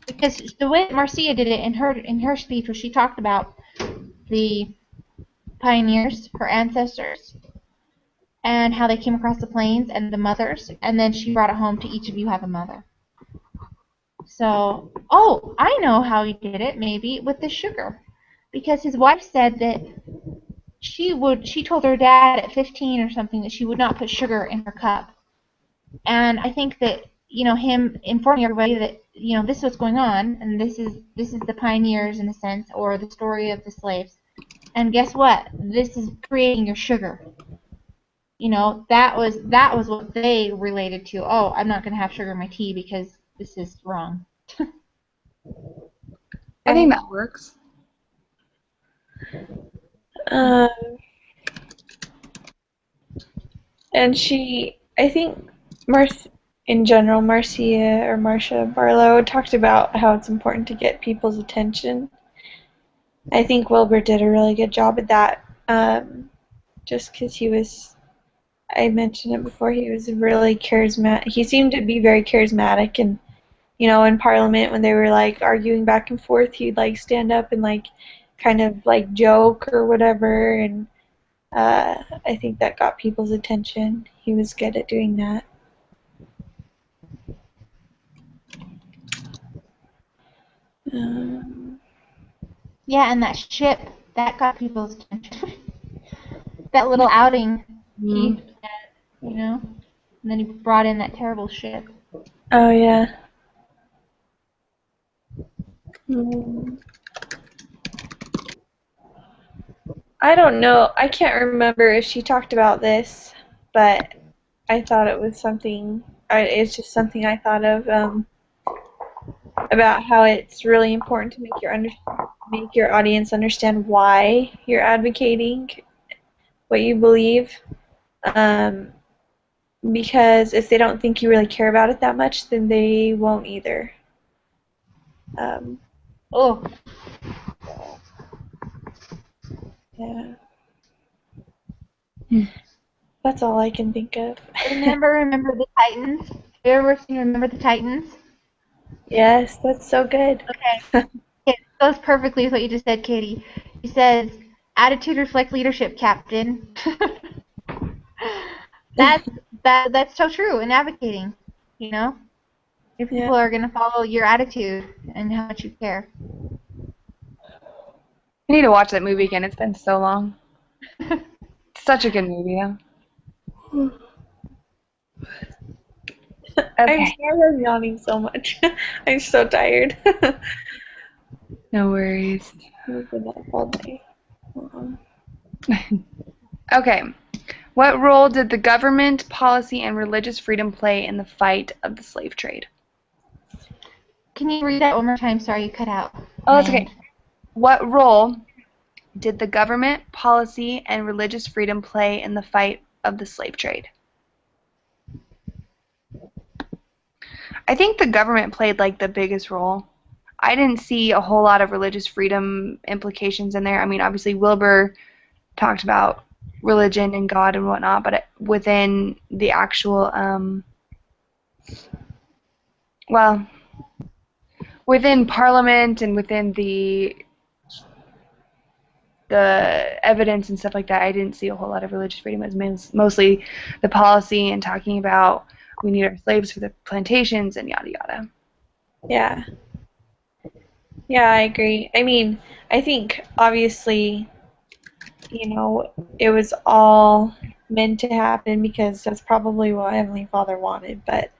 because the way Marcia did it in her speech, where she talked about the pioneers, her ancestors, and how they came across the plains and the mothers, and then she brought it home to each of you have a mother. So, I know how he did it, maybe with the sugar, because his wife said that she told her dad at 15 or something that she would not put sugar in her cup. And I think that, him informing everybody that, this is what's going on, and this is the pioneers in a sense, or the story of the slaves. And guess what? This is creating your sugar. That was what they related to. Oh, I'm not going to have sugar in my tea because this is wrong. I think that works. And I think in general, Marcia Barlow talked about how it's important to get people's attention. I think Wilbur did a really good job at that, just because I mentioned it before, he was really charismatic. He seemed to be very charismatic, and in Parliament when they were like arguing back and forth, he'd like stand up and like kind of like joke or whatever, and I think that got people's attention. He was good at doing that. Um, Yeah, and that ship, that got people's attention. That little outing he had, and then he brought in that terrible ship. oh yeah. Hmm. I don't know. I can't remember if she talked about this, but I thought it was something. It's just something I thought of about how it's really important to make your audience understand why you're advocating what you believe. Um, because if they don't think you really care about it that much, then they won't either. Um, Oh, yeah. That's all I can think of. remember the Titans? Have you ever seen Remember the Titans? Yes, that's so good. Okay. It goes perfectly with what you just said, Katie. He says, "Attitude reflects leadership, Captain." That's so true in advocating. Your Yeah. people are gonna follow your attitude and how much you care. I need to watch that movie again. It's been so long. It's such a good movie, though. I'm Okay. sorry I'm yawning so much. I'm so tired. No worries. I've been up all day. Okay. What role did the government, policy, and religious freedom play in the fight of the slave trade? Can you read that one more time? Sorry, you cut out. Oh, that's okay. What role did the government, policy, and religious freedom play in the fight of the slave trade? I think the government played like the biggest role. I didn't see a whole lot of religious freedom implications in there. I mean, obviously Wilbur talked about religion and God and whatnot, but within the actual, within Parliament and within the evidence and stuff like that, I didn't see a whole lot of religious freedom. It was mostly the policy and talking about we need our slaves for the plantations and yada yada. Yeah. Yeah, I agree. I mean, I think obviously, it was all meant to happen because that's probably what Heavenly Father wanted, but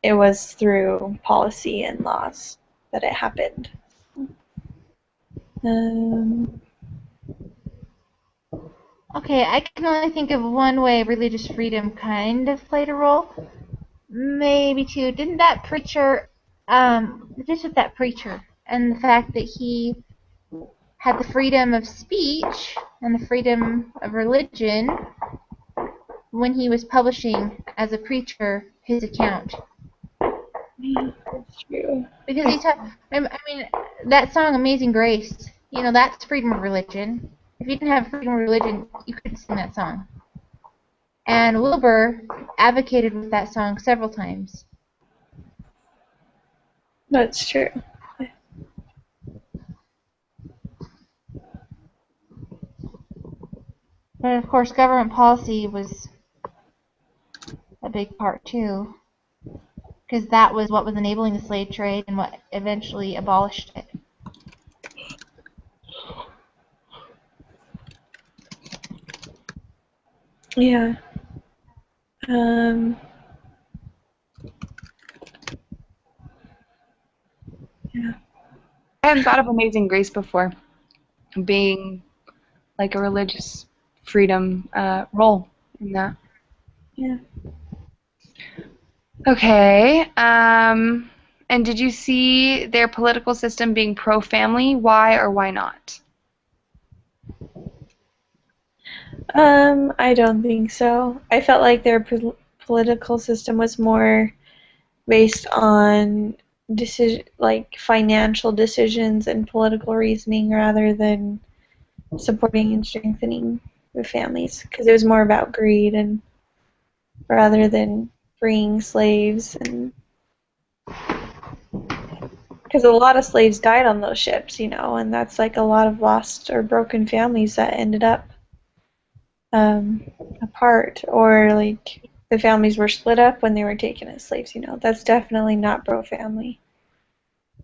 it was through policy and laws that it happened. Okay, I can only think of one way religious freedom kind of played a role. Maybe two. Didn't that preacher, just with that preacher and the fact that he had the freedom of speech and the freedom of religion when he was publishing as a preacher his account. Yeah, that's true. Because I mean, that song "Amazing Grace," that's freedom of religion. If you didn't have freedom of religion, you couldn't sing that song. And Wilbur advocated with that song several times. That's true. But of course, government policy was a big part too, because that was what was enabling the slave trade and what eventually abolished it. Yeah. Yeah. I hadn't thought of Amazing Grace before being like a religious freedom role in that. Yeah. Okay. And did you see their political system being pro-family? Why or why not? I don't think so. I felt like their political system was more based on financial decisions and political reasoning rather than supporting and strengthening the families, because it was more about greed and rather than freeing slaves and because a lot of slaves died on those ships, and that's like a lot of lost or broken families that ended up apart, or like the families were split up when they were taken as slaves. That's definitely not pro-family.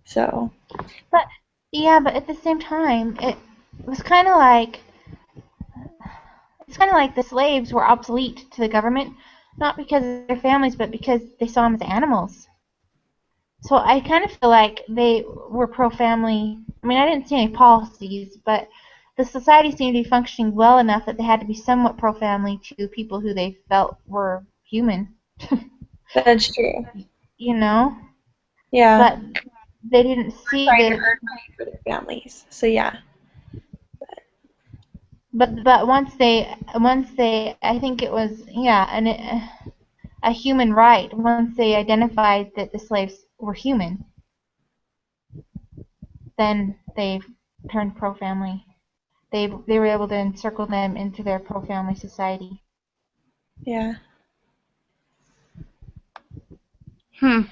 So. But yeah, but at the same time, it was kind of like the slaves were obsolete to the government, not because of their families, but because they saw them as animals. So I kind of feel like they were pro-family. I mean, I didn't see any policies, but the society seemed to be functioning well enough that they had to be somewhat pro-family to people who they felt were human. That's true. Yeah. But they didn't see trying to the. earn money for their families. So yeah. But once they, I think it was a human right. Once they identified that the slaves were human, then they turned pro-family. They were able to encircle them into their pro-family society. Yeah. Yeah,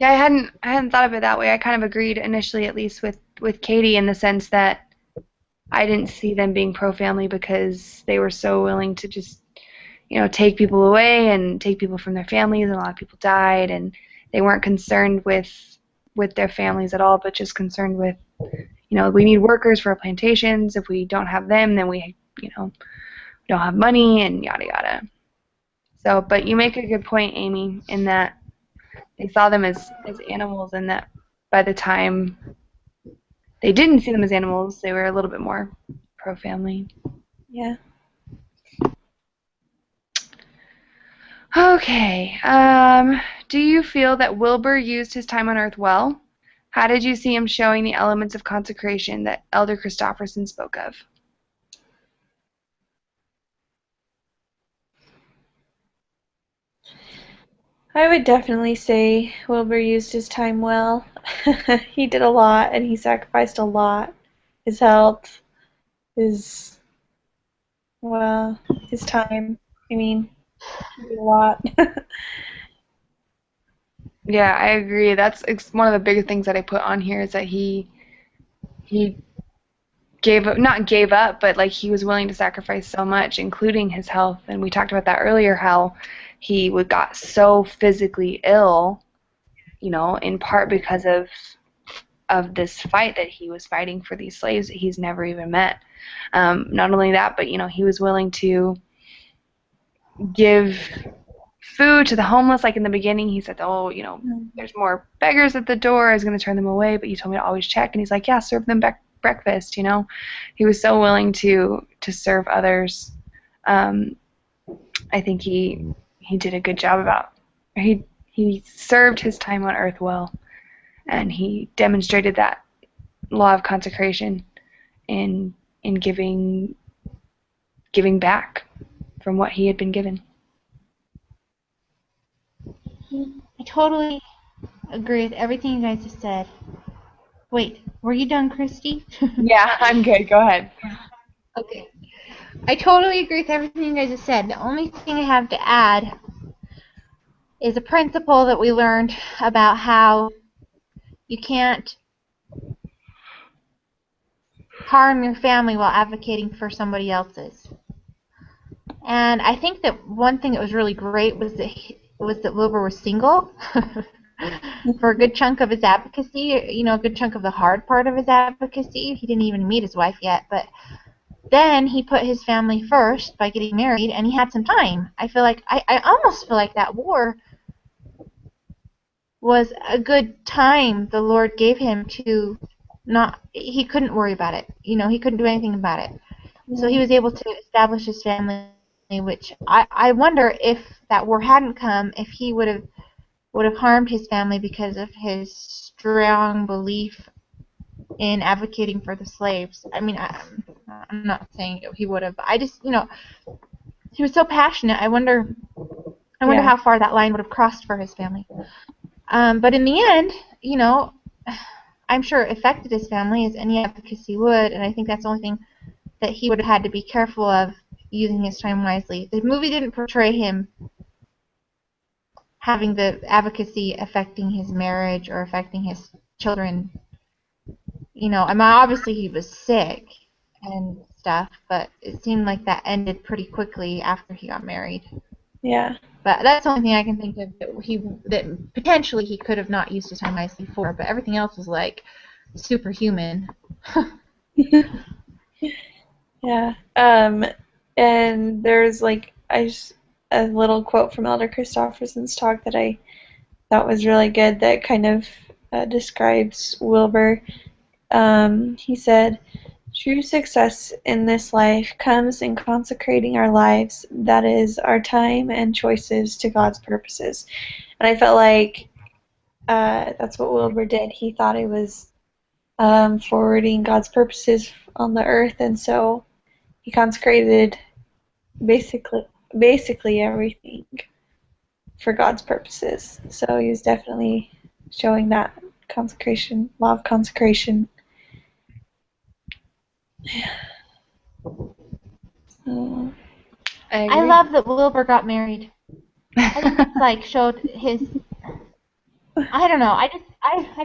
I hadn't thought of it that way. I kind of agreed initially, at least with Katie, in the sense that I didn't see them being pro-family because they were so willing to just, take people away and take people from their families, and a lot of people died, and they weren't concerned with their families at all, but just concerned with, we need workers for our plantations. If we don't have them, then we don't have money, and yada yada. So, but you make a good point, Amy, in that they saw them as animals, and that by the time they didn't see them as animals, they were a little bit more pro-family. Yeah. Okay. Do you feel that Wilbur used his time on Earth well? How did you see him showing the elements of consecration that Elder Christofferson spoke of? I would definitely say Wilbur used his time well. He did a lot, and he sacrificed a lot. His health, his time. I mean, he did a lot. Yeah, I agree. That's one of the biggest things that I put on here is that he not gave up, but like he was willing to sacrifice so much, including his health. And we talked about that earlier, how he got so physically ill, in part because of this fight that he was fighting for these slaves that he's never even met. Not only that, but he was willing to give food to the homeless. Like in the beginning, he said, "Oh, there's more beggars at the door. I was going to turn them away, but you told me to always check." And he's like, "Yeah, serve them breakfast." He was so willing to serve others. I think he did a good job he served his time on Earth well, and he demonstrated that law of consecration in giving back from what he had been given. I totally agree with everything you guys have said. Wait, were you done, Christy? Yeah, I'm good. Go ahead. Okay. I totally agree with everything you guys have said. The only thing I have to add is a principle that we learned about how you can't harm your family while advocating for somebody else's. And I think that one thing that was really great was that Wilbur was single for a good chunk of his advocacy, a good chunk of the hard part of his advocacy. He didn't even meet his wife yet, but then he put his family first by getting married, and he had some time. I almost feel like that war was a good time the Lord gave him to he couldn't worry about it. He couldn't do anything about it. So he was able to establish his family, which I wonder if that war hadn't come, if he would have harmed his family because of his strong belief in advocating for the slaves. I mean, I'm not saying he would have, but I just, he was so passionate. I wonder how far that line would have crossed for his family. But in the end, I'm sure it affected his family as any advocacy would, and I think that's the only thing that he would have had to be careful of, using his time wisely. The movie didn't portray him having the advocacy affecting his marriage or affecting his children. You know, I mean, obviously he was sick and stuff, but it seemed like that ended pretty quickly after he got married. Yeah. But that's the only thing I can think of that potentially he could have not used his time nicely for, but everything else was like superhuman. Yeah. And there's like a little quote from Elder Christofferson's talk that I thought was really good that kind of describes Wilbur. He said, "True success in this life comes in consecrating our lives, that is, our time and choices, to God's purposes." And I felt like that's what Wilbur did. He thought it was forwarding God's purposes on the earth, and so he consecrated basically everything for God's purposes. So he was definitely showing that consecration, law of consecration. So, I love that Wilbur got married. I think it's like showed his. I don't know. I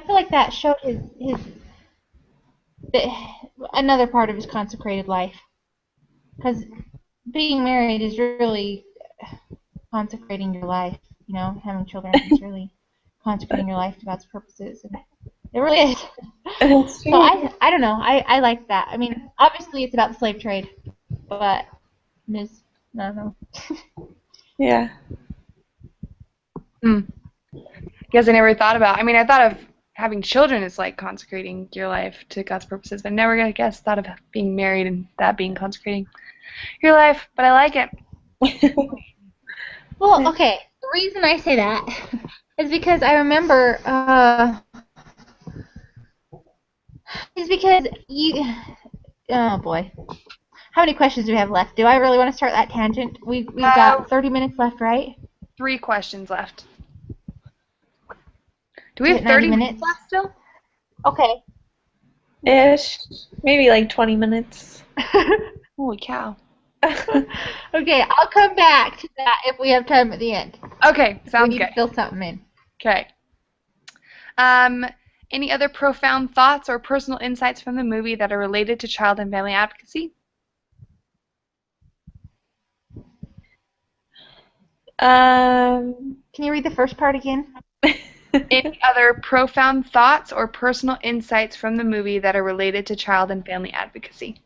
feel like that showed his another part of his consecrated life. Because being married is really consecrating your life. You know, having children is really consecrating your life to God's purposes, and it really is. So I don't know. I like that. I mean, obviously it's about the slave trade, but I don't know. yeah. Because I never thought about. I mean, I thought of having children as like consecrating your life to God's purposes, but never, I guess, thought of being married and that being consecrating your life. But I like it. Well, okay. The reason I say that is because I remember. Is because you. Oh boy. How many questions do we have left? Do I really want to start that tangent? We've got 30 minutes left, right? 3 questions left. Do we have 30 minutes left still? Okay. Ish. Maybe like 20 minutes. Holy cow. Okay, I'll come back to that if we have time at the end. Okay, sounds we need good. to fill something in. Okay. Any other profound thoughts or personal insights from the movie that are related to child and family advocacy? Can you read the first part again? Any other profound thoughts or personal insights from the movie that are related to child and family advocacy?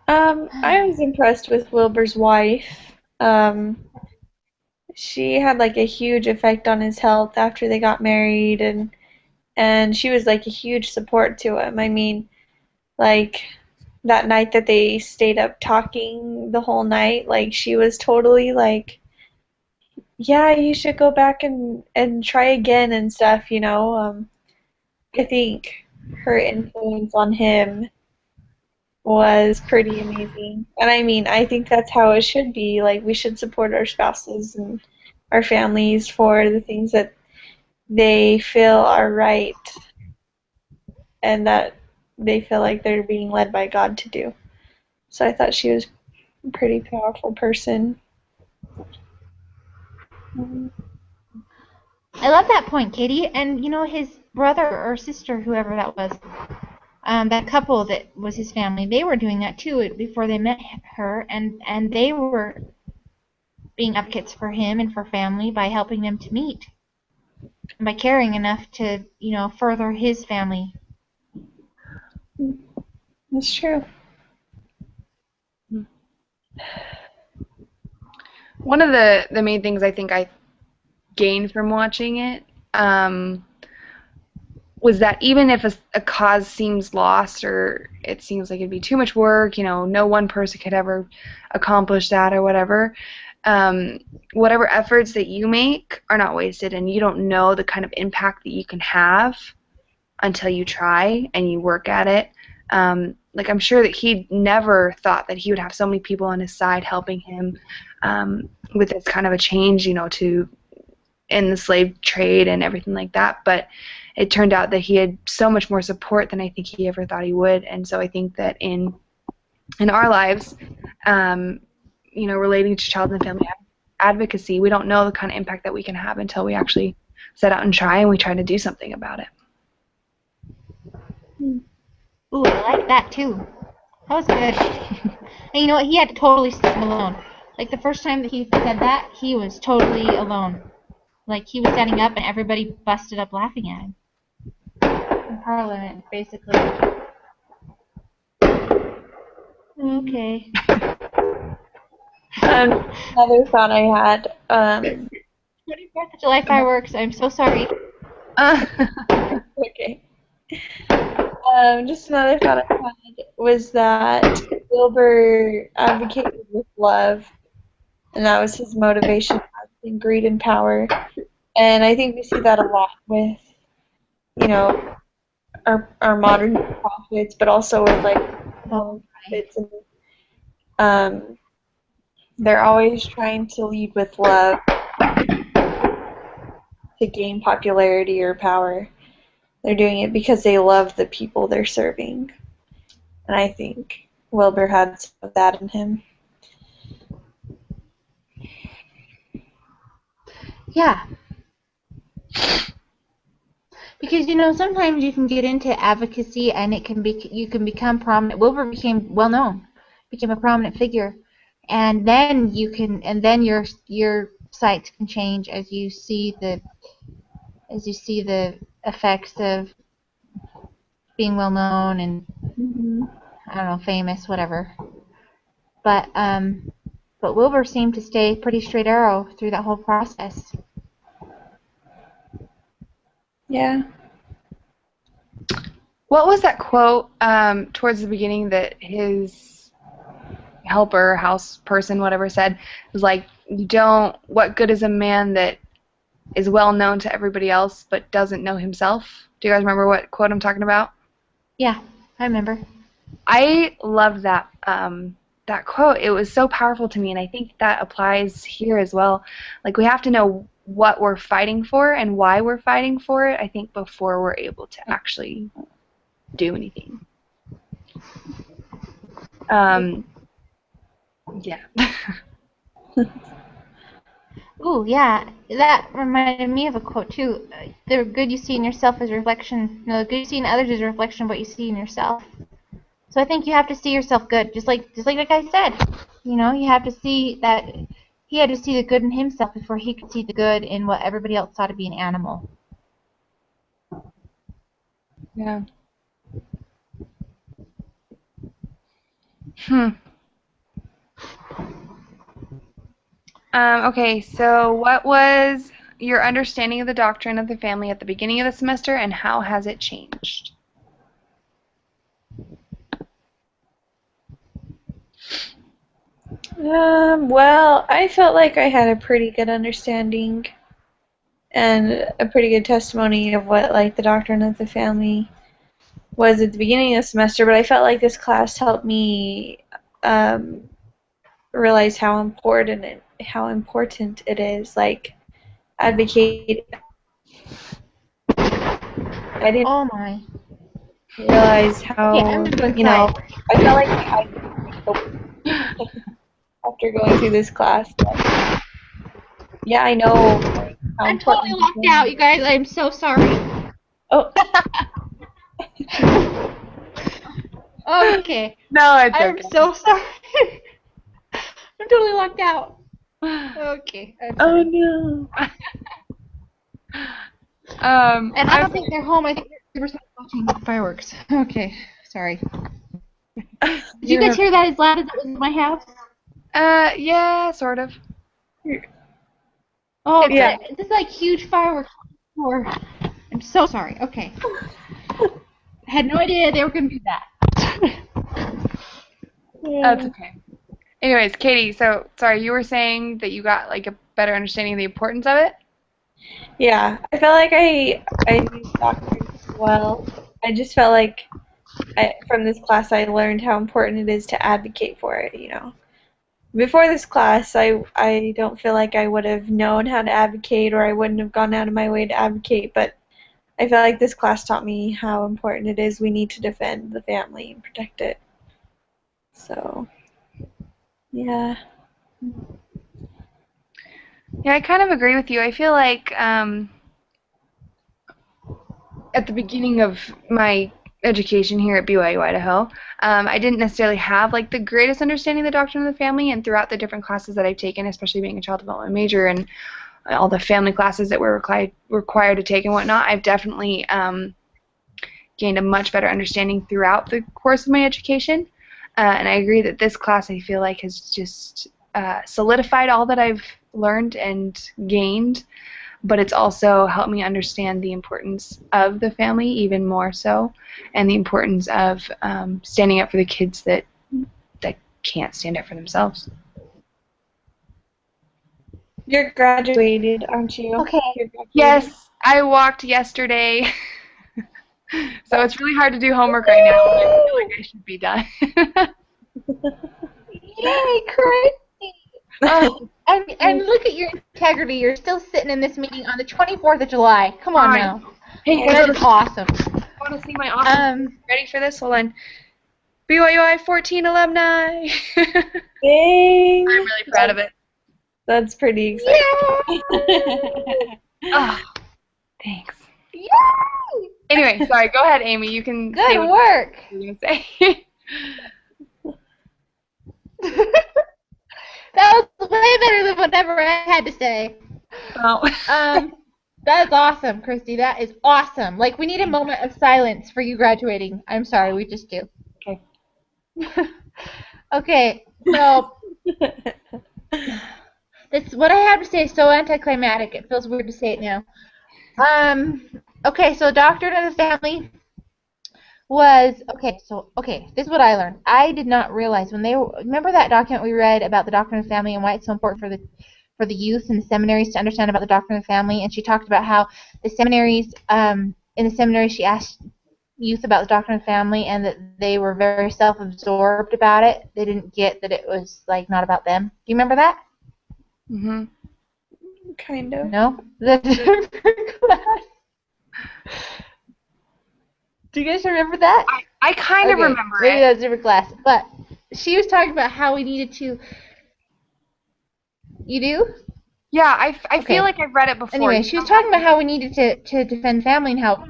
I was impressed with Wilbur's wife. She had like a huge effect on his health after they got married, and she was like a huge support to him. I mean, like that night that they stayed up talking the whole night, like she was totally like, yeah, you should go back and try again and stuff, you know. I think her influence on him was pretty amazing. And I mean, I think that's how it should be. Like, we should support our spouses and our families for the things that they feel are right and that they feel like they're being led by God to do. So I thought she was a pretty powerful person. I love that point, Katie. And, you know, his brother or sister, whoever that was, that couple that was his family, they were doing that too before they met her, and they were being advocates for him and for family by helping them to meet, and by caring enough to, you know, further his family. That's true. One of the main things I think I gained from watching it was that even if a cause seems lost or it seems like it'd be too much work, you know, no one person could ever accomplish that or whatever, whatever efforts that you make are not wasted, and you don't know the kind of impact that you can have until you try and you work at it. Like, I'm sure that he never thought that he would have so many people on his side helping him with this kind of a change, you know, to in the slave trade and everything like that. But it turned out that he had so much more support than I think he ever thought he would. And so I think that in our lives, relating to child and family advocacy, we don't know the kind of impact that we can have until we actually set out and try, and we try to do something about it. Ooh, I like that too. That was good. And you know what? He had to totally stand alone. Like the first time that he said that, he was totally alone. Like he was standing up and everybody busted up laughing at him. In Parliament, basically. Okay. Another thought I had. 24th of July fireworks. I'm so sorry. Okay. Just another thought I had was that Wilbur advocated with love, and that was his motivation, in greed and power. And I think we see that a lot with, our modern prophets, but also with prophets, and they're always trying to lead with love to gain popularity or power. They're doing it because they love the people they're serving. And I think Wilbur had some of that in him. Yeah. Because sometimes you can get into advocacy and you can become prominent. Wilbur became well known, became a prominent figure, and then your sights can change as you see the effects of being well known and I don't know, famous, whatever. But Wilbur seemed to stay pretty straight arrow through that whole process. Yeah. What was that quote towards the beginning that his helper, house person, whatever, said? It was like, what good is a man that is well known to everybody else but doesn't know himself? Do you guys remember what quote I'm talking about? Yeah, I remember. I loved that that quote. It was so powerful to me, and I think that applies here as well. Like, we have to know what we're fighting for and why we're fighting for it, I think, before we're able to actually do anything. Yeah. Ooh, yeah, that reminded me of a quote too. The good you see in yourself is a reflection. No, the good you see in others is a reflection of what you see in yourself. So I think you have to see yourself good, just like the guy said. You have to see that he had to see the good in himself before he could see the good in what everybody else thought to be an animal. Yeah. Okay, so what was your understanding of the doctrine of the family at the beginning of the semester, and how has it changed? Well, I felt like I had a pretty good understanding and a pretty good testimony of what, the doctrine of the family was at the beginning of the semester, but I felt like this class helped me realize how important it is. Advocate. I didn't realize how, I felt like after going through this class. Yeah, I know how I'm totally locked out, you guys. I'm so sorry. Oh. Okay. No, it's okay. I'm so sorry. I'm totally locked out. Okay. Oh no. And I don't think they're home. I think they were watching fireworks. Okay. Sorry. Did you guys hear that as loud as it was in my house? Yeah, sort of. Oh, yeah. This is huge fireworks. I'm so sorry. Okay. I had no idea they were going to do that. That's okay. Anyways, Katie, so, sorry, you were saying that you got, a better understanding of the importance of it? Yeah, I felt like I knew doctrine well. I just felt like from this class I learned how important it is to advocate for it, Before this class, I don't feel like I would have known how to advocate, or I wouldn't have gone out of my way to advocate, but I feel like this class taught me how important it is. We need to defend the family and protect it. So, yeah. Yeah, I kind of agree with you. I feel like at the beginning of my education here at BYU Idaho, I didn't necessarily have like the greatest understanding of the doctrine of the family, and throughout the different classes that I've taken, especially being a child development major and all the family classes that we're required to take and whatnot, I've definitely gained a much better understanding throughout the course of my education. And I agree that this class, I feel like, has just solidified all that I've learned and gained, but it's also helped me understand the importance of the family even more so, and the importance of standing up for the kids that can't stand up for themselves. You're graduated, aren't you? Okay. You're graduated. Yes, I walked yesterday. So it's really hard to do homework right now. I feel like I should be done. Yay, Christy! And look at your integrity. You're still sitting in this meeting on the 24th of July. Come on Fine. now. Hey, That is awesome. want to see my awesome? Ready for this? Hold on. BYUI 14 alumni. Dang. I'm really proud of it. That's pretty exciting. Oh, thanks. Yay! Anyway, sorry. Go ahead, Amy. You can say Good what work. you're going to say. That was way better than whatever I had to say. Oh. That's awesome, Christy. That is awesome. Like, we need a moment of silence for you graduating. I'm sorry, we just do. Okay. Okay, so that's what I have to say is so anticlimactic. It feels weird to say it now. Okay, so Doctrine of the Family was this is what I learned. I did not realize when remember that document we read about the Doctrine of the Family and why it's so important for the youth in the seminaries to understand about the Doctrine of the Family, and she talked about how the seminaries in the seminary she asked youth about the Doctrine of the Family and that they were very self-absorbed about it. They didn't get that it was like not about them. Do you remember that? Mhm. Kind of. No? That's a different class. Do you guys remember that? I kind of remember maybe it. that was a different class. But she was talking about how we needed to. You do? Yeah, I Okay. feel like I've read it before. Anyway, she was talking about how we needed to defend family and how.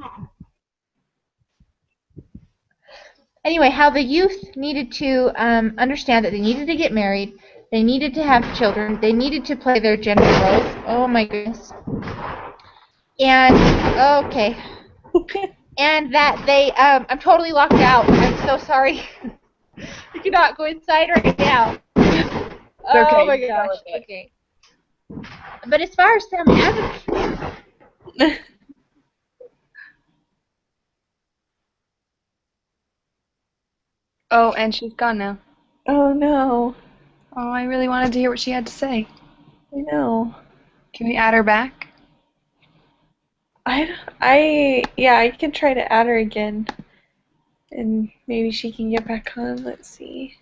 Anyway, how the youth needed to understand that they needed to get married, they needed to have children, they needed to play their gender roles. Oh my goodness. And okay. And that they I'm totally locked out. I'm so sorry. You cannot go inside right now. Oh my gosh. Okay. But as far as family advocacy, Oh, and she's gone now. Oh no. Oh, I really wanted to hear what she had to say. I know. Can we add her back? Yeah, I can try to add her again. And maybe she can get back on. Let's see.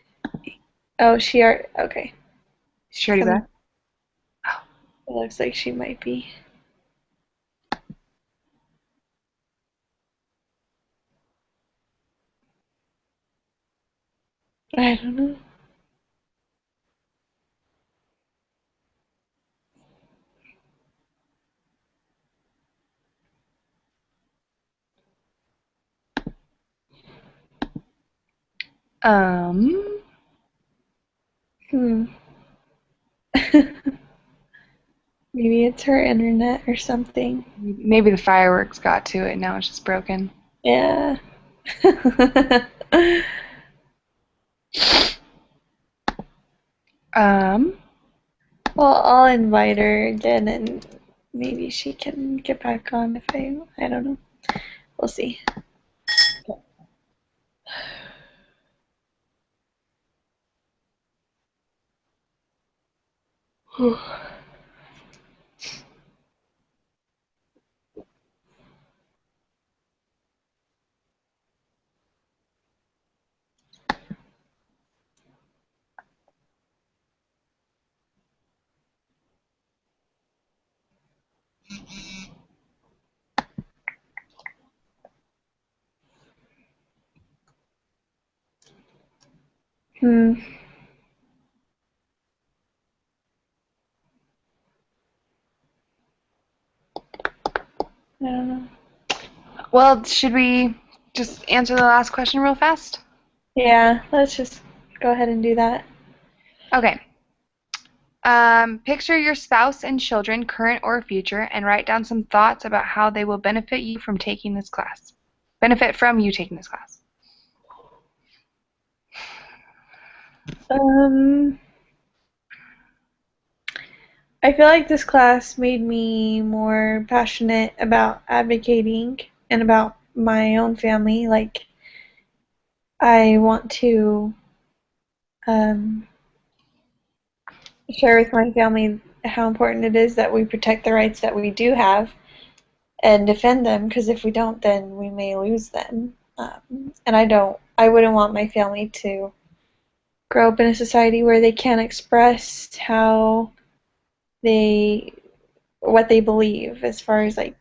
Oh, okay. She's already back. It looks like she might be. I don't know. Hmm. Maybe it's her internet or something. Maybe the fireworks got to it and now it's just broken. Yeah. Well, I'll invite her again and maybe she can get back on if I don't know. We'll see. Hmm. I don't know. Well, should we just answer the last question real fast? Yeah, let's just go ahead and do that. Okay. Picture your spouse and children, current or future, and write down some thoughts about how they will benefit you from taking this class. Benefit from you taking this class. I feel like this class made me more passionate about advocating and about my own family. Like, I want to um, share with my family how important it is that we protect the rights that we do have and defend them, because if we don't, then we may lose them. And I wouldn't want my family to grow up in a society where they can't express they what they believe as far as like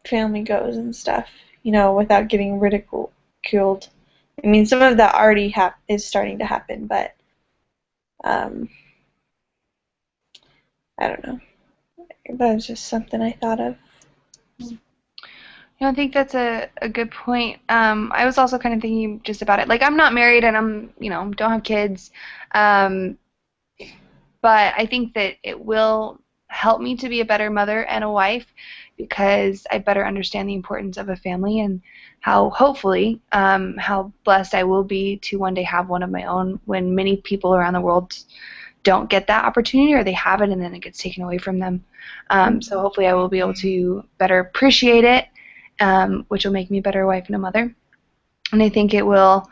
family goes and stuff, without getting ridiculed. I mean, some of that already is starting to happen, but um, I don't know. That was just something I thought of. I think that's a good point. I was also kind of thinking just about it. Like, I'm not married and don't have kids. Um, but I think that it will help me to be a better mother and a wife because I better understand the importance of a family and how, hopefully, how blessed I will be to one day have one of my own when many people around the world don't get that opportunity or they have it and then it gets taken away from them. So hopefully I will be able to better appreciate it, which will make me a better wife and a mother. And I think it will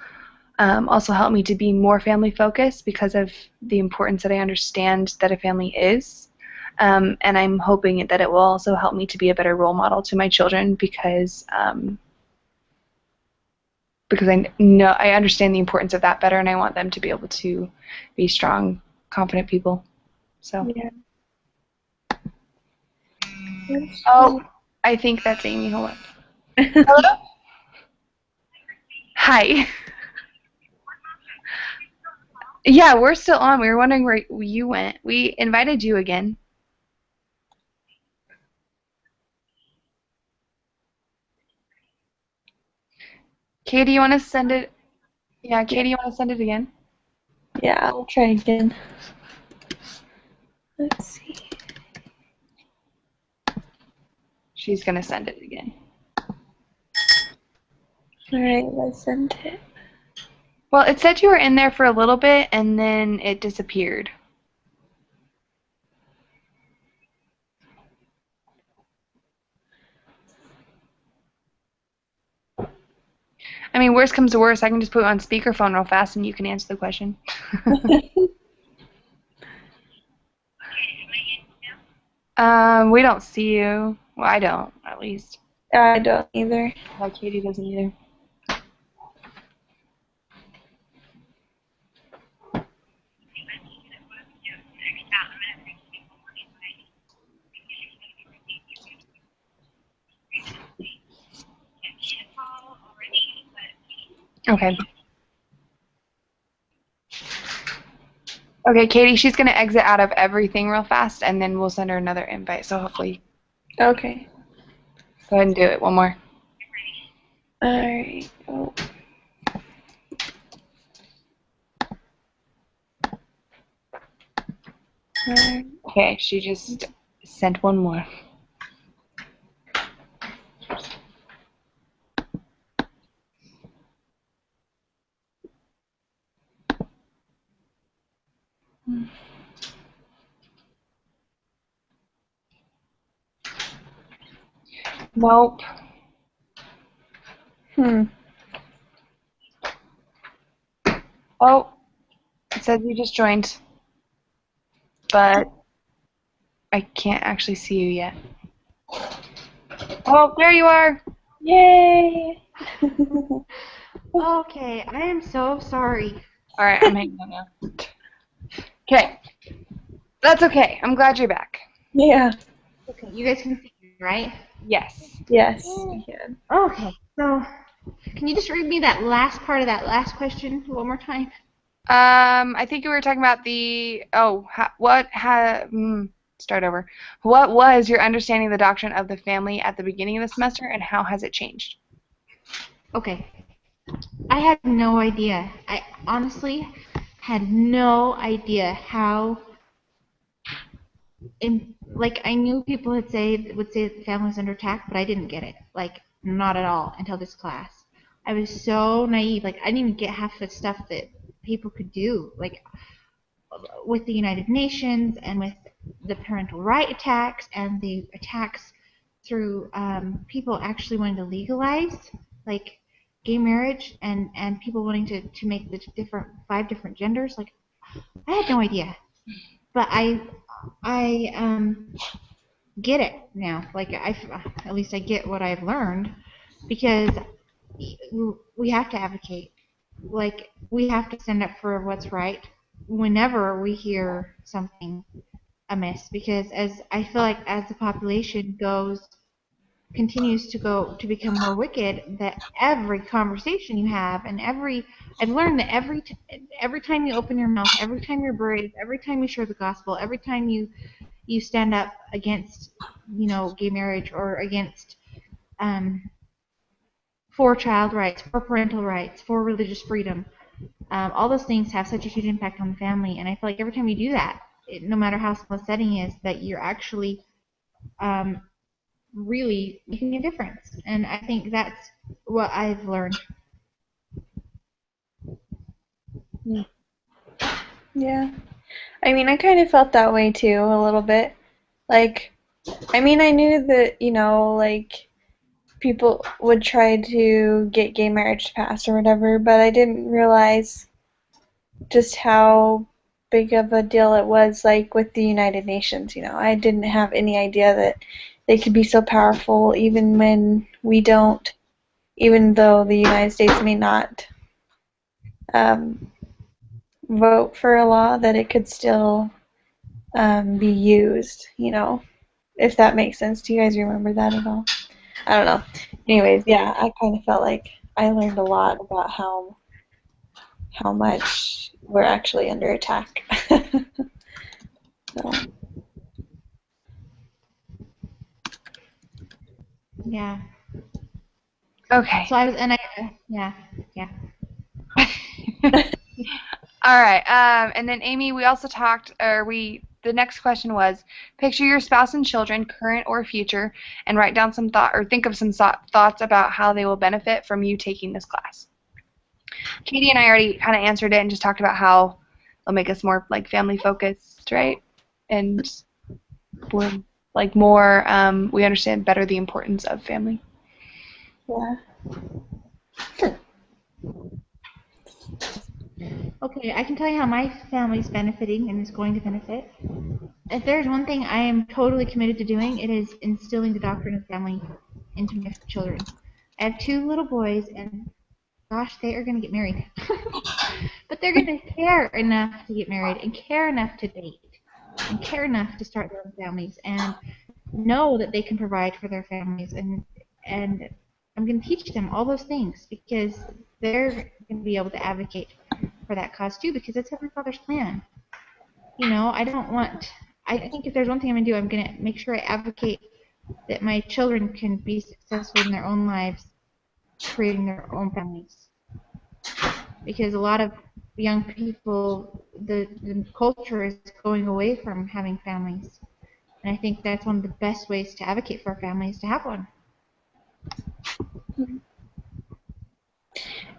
also help me to be more family focused because of the importance that I understand that a family is. And I'm hoping that it will also help me to be a better role model to my children because I know I understand the importance of that better, and I want them to be able to be strong, confident people. So. Yeah. Oh, I think that's Amy. Hold on. Hello? Hi. Yeah, we're still on. We were wondering where you went. We invited you again. Katie, you want to send it? Yeah, Katie, you want to send it again? Yeah, I'll try again. Let's see. She's going to send it again. Alright, let's send it. Well, it said you were in there for a little bit, and then it disappeared. I mean, worst comes to worst, I can just put you on speakerphone real fast, and you can answer the question. We don't see you. Well, I don't, at least. I don't either. No, Katie doesn't either. Okay. Okay, Katie, she's going to exit out of everything real fast, and then we'll send her another invite, so hopefully. Okay. Go ahead and do it. One more. Alright. Oh. Okay, she just sent one more. Nope. Oh, it says you just joined, but I can't actually see you yet. Oh, there you are. Yay! Okay, I am so sorry. All right, I'm hanging on now. Okay. That's okay. I'm glad you're back. Yeah. Okay, you guys can see me, right? Yes. Yes. Okay, so can you just read me that last part of that last question one more time? I think you were talking about the start over. What was your understanding of the doctrine of the family at the beginning of the semester, and how has it changed? Okay. I had no idea. I honestly had no idea how. Like, I knew people would say that the family was under attack, but I didn't get it. Like, not at all until this class. I was so naive. Like, I didn't even get half the stuff that people could do. Like, with the United Nations and with the parental right attacks and the attacks through people actually wanting to legalize, like, gay marriage and people wanting to make the five different genders. Like, I had no idea. But I get it now. Like, at least I get what I've learned, because we have to advocate. Like, we have to stand up for what's right whenever we hear something amiss, because as I feel like as the population continues to become more wicked, that every conversation you have and I've learned that every time you open your mouth, every time you're brave, every time you share the gospel, every time you stand up against, gay marriage, or against for child rights, for parental rights, for religious freedom, all those things have such a huge impact on the family. And I feel like every time you do that, no matter how small the setting is, that you're actually really making a difference. And I think that's what I've learned. Yeah. I mean, I kind of felt that way too, a little bit. Like, I mean, I knew that, like, people would try to get gay marriage passed or whatever, but I didn't realize just how big of a deal it was, like, with the United Nations. I didn't have any idea that they could be so powerful even when we don't, even though the United States may not vote for a law, that it could still be used, if that makes sense. Do you guys remember that at all? I don't know. Anyways, yeah, I kind of felt like I learned a lot about how much we're actually under attack. So. Yeah. Okay. So yeah. All right. And then Amy, we also talked, the next question was, picture your spouse and children, current or future, and write down some think of some thoughts about how they will benefit from you taking this class. Katie and I already kind of answered it and just talked about how it'll make us more, like, family focused, right? And we're, like, more, we understand better the importance of family. Yeah. Okay, I can tell you how my family's benefiting and is going to benefit. If there's one thing I am totally committed to doing, it is instilling the doctrine of family into my children. I have 2 little boys, and gosh, they are going to get married. But they're going to care enough to get married, and care enough to date, and care enough to start their own families, and know that they can provide for their families. And I'm going to teach them all those things, because they're going to be able to advocate for that cause too, because it's Heavenly Father's plan. I think if there's one thing I'm going to do, I'm going to make sure I advocate that my children can be successful in their own lives, creating their own families. Because a lot of young people, the culture is going away from having families. And I think that's one of the best ways to advocate for a family, is to have one.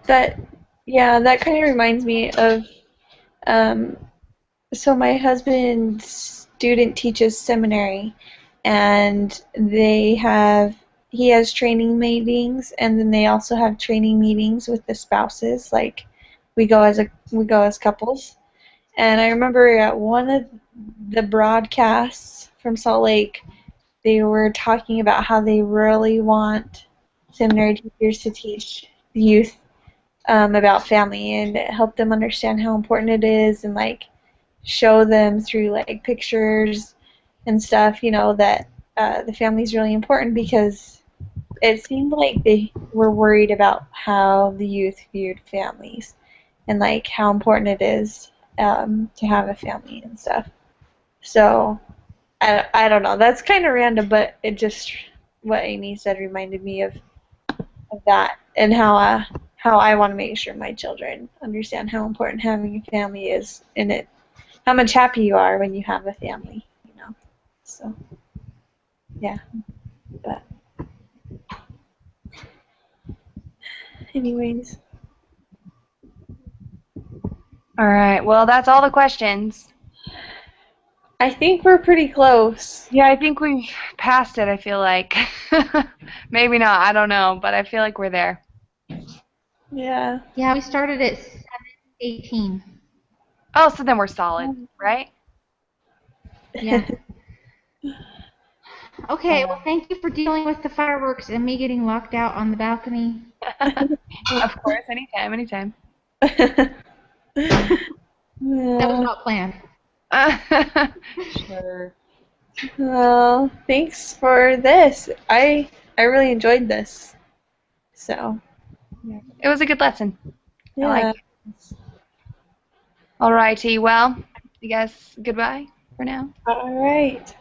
That kind of reminds me of, so my husband's student teaches seminary, and he has training meetings, and then they also have training meetings with the spouses. Like, we go as couples. And I remember at one of the broadcasts from Salt Lake, they were talking about how they really want seminary teachers to teach youth about family and help them understand how important it is, and, like, show them through, like, pictures and stuff, that the family is really important, because it seemed like they were worried about how the youth viewed families and, like, how important it is to have a family and stuff. So I don't know. That's kind of random, but it just what Amy said reminded me of that and how I want to make sure my children understand how important having a family is and it how much happy you are when you have a family, you know. So yeah, but anyways, All right. Well, that's all the questions. I think we're pretty close. Yeah, I think we passed it, I feel like. Maybe not, I don't know, but I feel like we're there. Yeah. Yeah, we started at 7:18. Oh, so then we're solid, right? Yeah. Okay, well, thank you for dealing with the fireworks and me getting locked out on the balcony. Of course, anytime. That was Yeah. not planned. Sure. Well, thanks for this. I really enjoyed this. So It was a good lesson. I yeah. like it. Alrighty, well, I guess goodbye for now. All right.